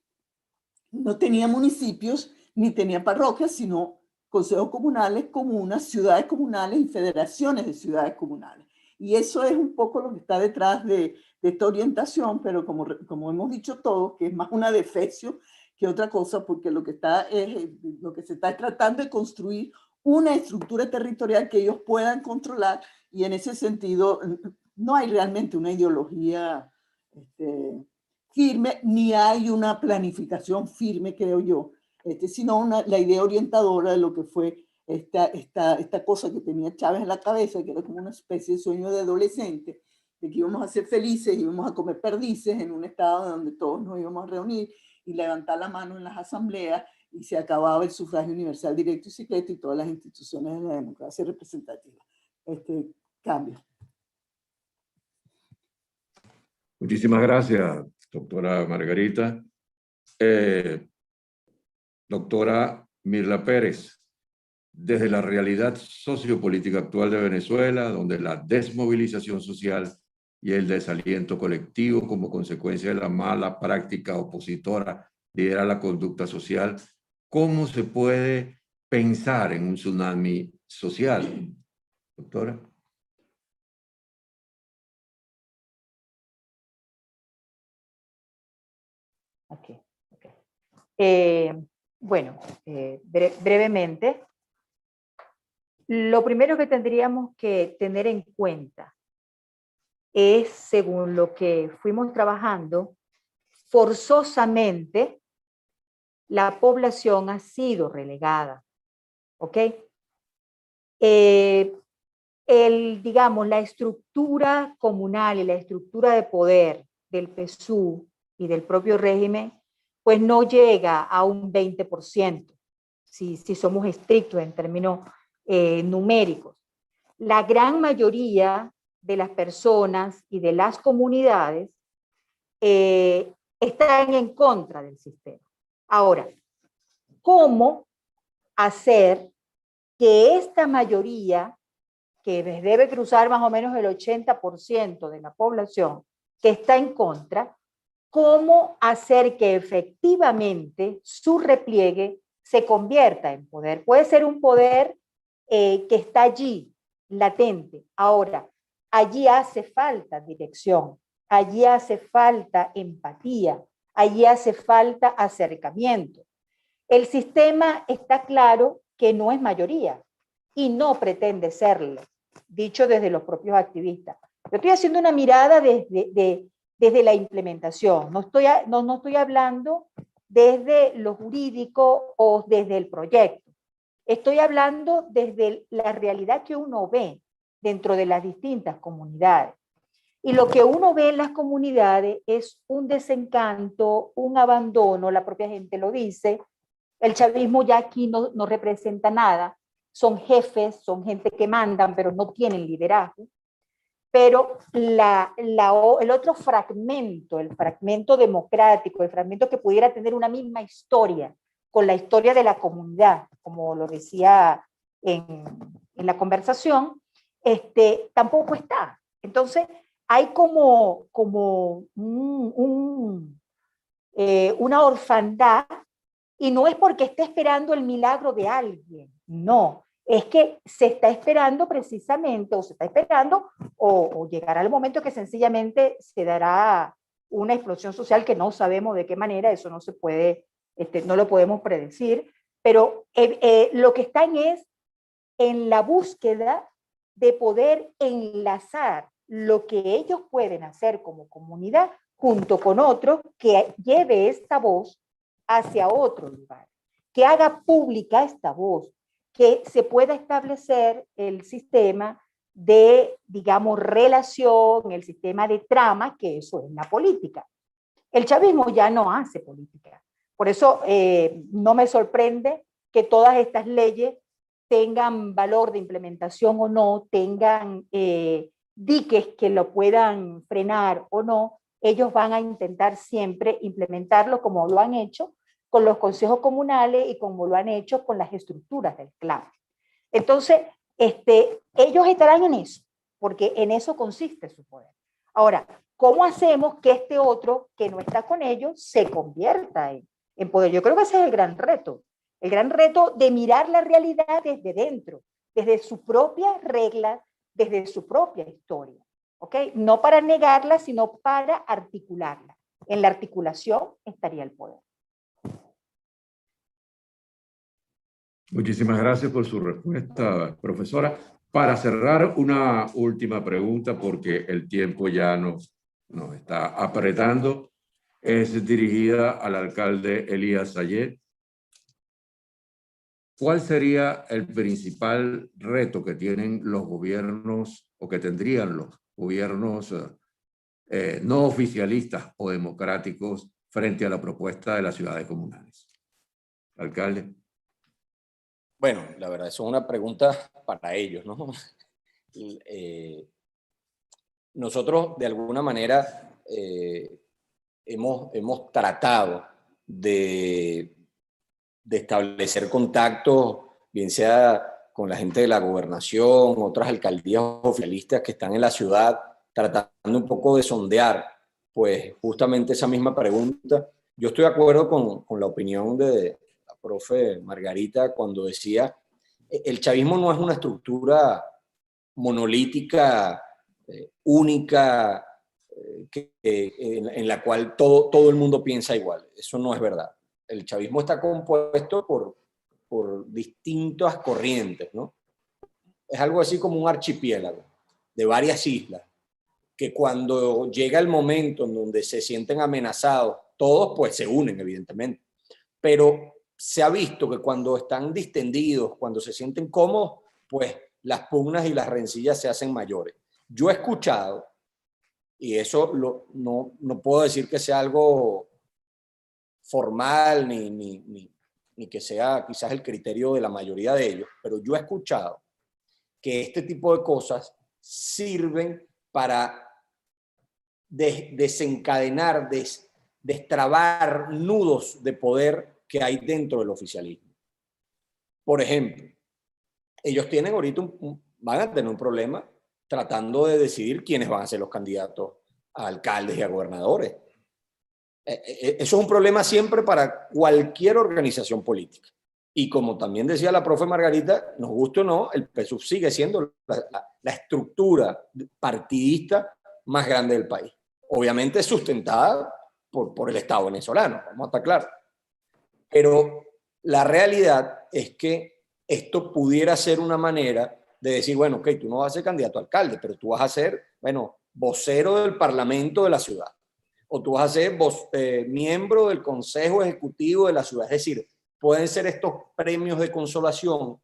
[SPEAKER 4] no tenía municipios ni tenía parroquias, sino consejos comunales, comunas, ciudades comunales y federaciones de ciudades comunales. Y eso es un poco lo que está detrás de esta orientación, pero como hemos dicho todos, que es más una defecio que otra cosa, porque lo que se está tratando de construir una estructura territorial que ellos puedan controlar, y en ese sentido no hay realmente una ideología firme, ni hay una planificación firme, creo yo, sino la idea orientadora de lo que fue esta cosa que tenía Chávez en la cabeza, que era como una especie de sueño de adolescente, de que íbamos a ser felices, íbamos a comer perdices en un estado donde todos nos íbamos a reunir y levantar la mano en las asambleas, y se acababa el sufragio universal directo y secreto y todas las instituciones de la democracia representativa. Cambio.
[SPEAKER 2] Muchísimas gracias, doctora Margarita. Doctora Mirla Pérez, desde la realidad sociopolítica actual de Venezuela, donde la desmovilización social y el desaliento colectivo como consecuencia de la mala práctica opositora lidera la conducta social, ¿cómo se puede pensar en un tsunami social? Doctora.
[SPEAKER 5] Okay. Bueno, brevemente, lo primero que tendríamos que tener en cuenta es, según lo que fuimos trabajando, forzosamente la población ha sido relegada. ¿Ok? Digamos, la estructura comunal y la estructura de poder del PSUV y del propio régimen, pues no llega a un 20%, si somos estrictos en términos numéricos. La gran mayoría de las personas y de las comunidades están en contra del sistema. Ahora, ¿cómo hacer que esta mayoría, que debe cruzar más o menos el 80% de la población que está en contra, cómo hacer que efectivamente su repliegue se convierta en poder? Puede ser un poder que está allí, latente. Ahora, allí hace falta dirección, allí hace falta empatía, allí hace falta acercamiento. El sistema está claro que no es mayoría y no pretende serlo, dicho desde los propios activistas. Yo estoy haciendo una mirada desde la implementación, no estoy hablando desde lo jurídico o desde el proyecto. Estoy hablando desde la realidad que uno ve dentro de las distintas comunidades. Y lo que uno ve en las comunidades es un desencanto, un abandono, la propia gente lo dice. El chavismo ya aquí no representa nada. Son jefes, son gente que mandan, pero no tienen liderazgo. Pero el otro fragmento, el fragmento democrático, el fragmento que pudiera tener una misma historia con la historia de la comunidad, como lo decía en la conversación, tampoco está. Entonces, hay como una orfandad, y no es porque esté esperando el milagro de alguien, no, es que se está esperando precisamente, o llegará el momento que sencillamente se dará una explosión social que no sabemos de qué manera, eso no se puede, no lo podemos predecir, pero lo que están es en la búsqueda de poder enlazar lo que ellos pueden hacer como comunidad junto con otros, que lleve esta voz hacia otro lugar, que haga pública esta voz, que se pueda establecer el sistema de, digamos, relación, el sistema de trama, que eso es la política. El chavismo ya no hace política. Por eso no me sorprende que todas estas leyes tengan valor de implementación o no, tengan diques que lo puedan frenar o no. Ellos van a intentar siempre implementarlo como lo han hecho con los consejos comunales y como lo han hecho con las estructuras del clan. Entonces, ellos estarán en eso, porque en eso consiste su poder. Ahora, ¿cómo hacemos que este otro que no está con ellos se convierta en poder? Yo creo que ese es el gran reto de mirar la realidad desde dentro, desde su propia regla, desde su propia historia. ¿Okay? No para negarla, sino para articularla. En la articulación estaría el poder.
[SPEAKER 2] Muchísimas gracias por su respuesta, profesora. Para cerrar, una última pregunta, porque el tiempo ya nos está apretando. Es dirigida al alcalde Elías Sayet. ¿Cuál sería el principal reto que tienen los gobiernos o que tendrían los gobiernos no oficialistas o democráticos frente a la propuesta de las ciudades comunales? Alcalde.
[SPEAKER 6] Bueno, la verdad, eso es una pregunta para ellos, ¿no? Nosotros, de alguna manera, hemos tratado de establecer contactos, bien sea con la gente de la gobernación, otras alcaldías oficialistas que están en la ciudad, tratando un poco de sondear, pues, justamente esa misma pregunta. Yo estoy de acuerdo con la opinión de la profe Margarita cuando decía, el chavismo no es una estructura monolítica, única, en la cual todo el mundo piensa igual. Eso no es verdad. El chavismo está compuesto por distintas corrientes, ¿no? Es algo así como un archipiélago de varias islas, que cuando llega el momento en donde se sienten amenazados, todos pues se unen, evidentemente, pero se ha visto que cuando están distendidos, cuando se sienten cómodos, pues las pugnas y las rencillas se hacen mayores. Yo he escuchado, y eso no puedo decir que sea algo formal ni que sea quizás el criterio de la mayoría de ellos, pero yo he escuchado que este tipo de cosas sirven para desencadenar, destrabar nudos de poder que hay dentro del oficialismo. Por ejemplo, ellos tienen ahorita van a tener un problema tratando de decidir quiénes van a ser los candidatos a alcaldes y a gobernadores. Eso es un problema siempre para cualquier organización política. Y como también decía la profe Margarita, nos guste o no, el PSUV sigue siendo la estructura partidista más grande del país. Obviamente sustentada por el Estado venezolano, vamos a estar claros. Pero la realidad es que esto pudiera ser una manera de decir, bueno, ok, tú no vas a ser candidato a alcalde, pero tú vas a ser, bueno, vocero del Parlamento de la ciudad. O tú vas a ser miembro del Consejo Ejecutivo de la ciudad. Es decir, pueden ser estos premios de consolación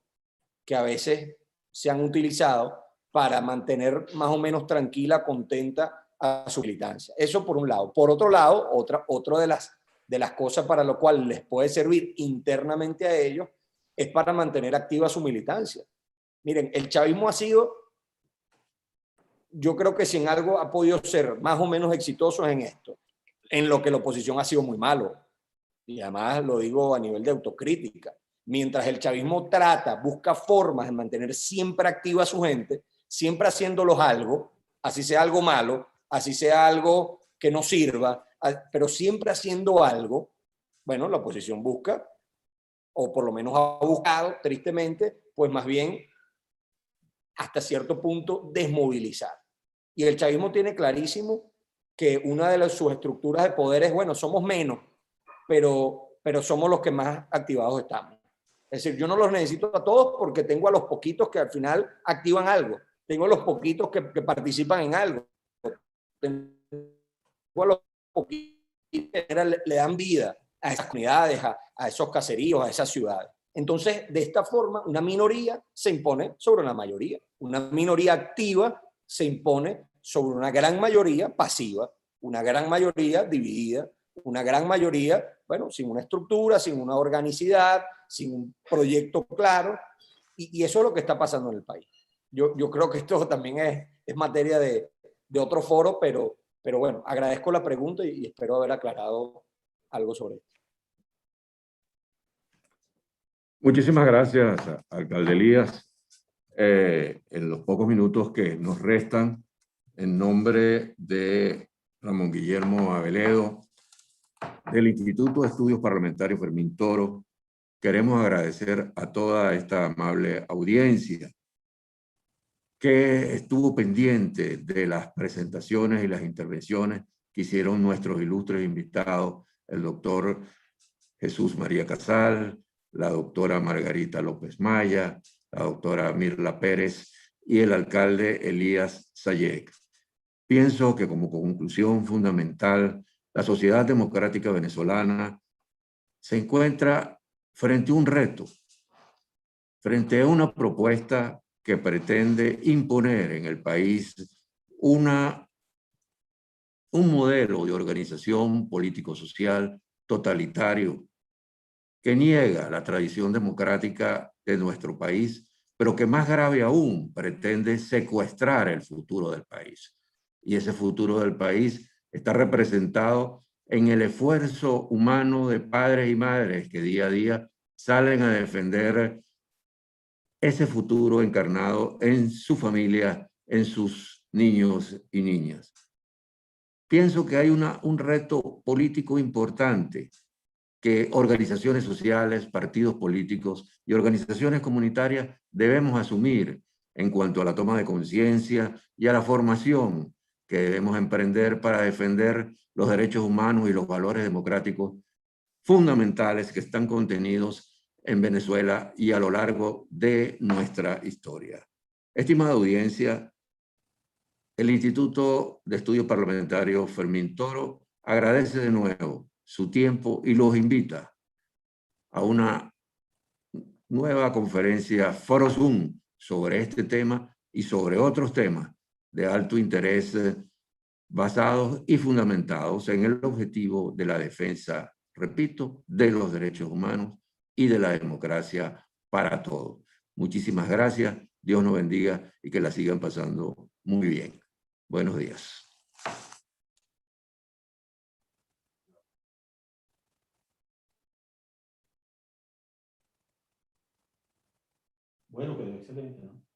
[SPEAKER 6] que a veces se han utilizado para mantener más o menos tranquila, contenta a su militancia. Eso por un lado. Por otro lado, otra de las cosas para lo cual les puede servir internamente a ellos es para mantener activa su militancia. Miren, el chavismo ha sido, yo creo que si en algo ha podido ser más o menos exitoso es en esto, en lo que la oposición ha sido muy malo. Y además lo digo a nivel de autocrítica. Mientras el chavismo busca formas de mantener siempre activa a su gente, siempre haciéndolos algo, así sea algo malo, así sea algo que no sirva, pero siempre haciendo algo, bueno, la oposición busca, o por lo menos ha buscado, tristemente, pues más bien hasta cierto punto desmovilizar. Y el chavismo tiene clarísimo que una de sus estructuras de poder es, bueno, somos menos, pero somos los que más activados estamos. Es decir, yo no los necesito a todos porque tengo a los poquitos que al final activan algo. Tengo a los poquitos que participan en algo. Tengo a los poquitos que le dan vida a esas comunidades, a esos caseríos, a esas ciudades. Entonces, de esta forma, una minoría se impone sobre una mayoría. Una minoría activa se impone sobre una gran mayoría pasiva, una gran mayoría dividida, una gran mayoría, bueno, sin una estructura, sin una organicidad, sin un proyecto claro, y eso es lo que está pasando en el país. Yo creo que esto también es materia de otro foro, pero bueno, agradezco la pregunta y espero haber aclarado algo sobre esto.
[SPEAKER 2] Muchísimas gracias, alcalde Elías. En los pocos minutos que nos restan, en nombre de Ramón Guillermo Aveledo, del Instituto de Estudios Parlamentarios Fermín Toro, queremos agradecer a toda esta amable audiencia que estuvo pendiente de las presentaciones y las intervenciones que hicieron nuestros ilustres invitados, el doctor Jesús María Casal, la doctora Margarita López Maya, la doctora Mirla Pérez y el alcalde Elías Sayek. Pienso que como conclusión fundamental, la sociedad democrática venezolana se encuentra frente a un reto, frente a una propuesta que pretende imponer en el país un modelo de organización político-social totalitario que niega la tradición democrática de nuestro país, pero que más grave aún pretende secuestrar el futuro del país. Y ese futuro del país está representado en el esfuerzo humano de padres y madres que día a día salen a defender ese futuro encarnado en su familia, en sus niños y niñas. Pienso que hay un reto político importante que organizaciones sociales, partidos políticos y organizaciones comunitarias debemos asumir en cuanto a la toma de conciencia y a la formación que debemos emprender para defender los derechos humanos y los valores democráticos fundamentales que están contenidos en Venezuela y a lo largo de nuestra historia. Estimada audiencia, el Instituto de Estudios Parlamentarios Fermín Toro agradece de nuevo su tiempo y los invita a una nueva conferencia Foro Zoom sobre este tema y sobre otros temas de alto interés basados y fundamentados en el objetivo de la defensa, repito, de los derechos humanos y de la democracia para todos. Muchísimas gracias, Dios nos bendiga y que la sigan pasando muy bien. Buenos días.
[SPEAKER 3] Bueno, pero excelente, ¿no?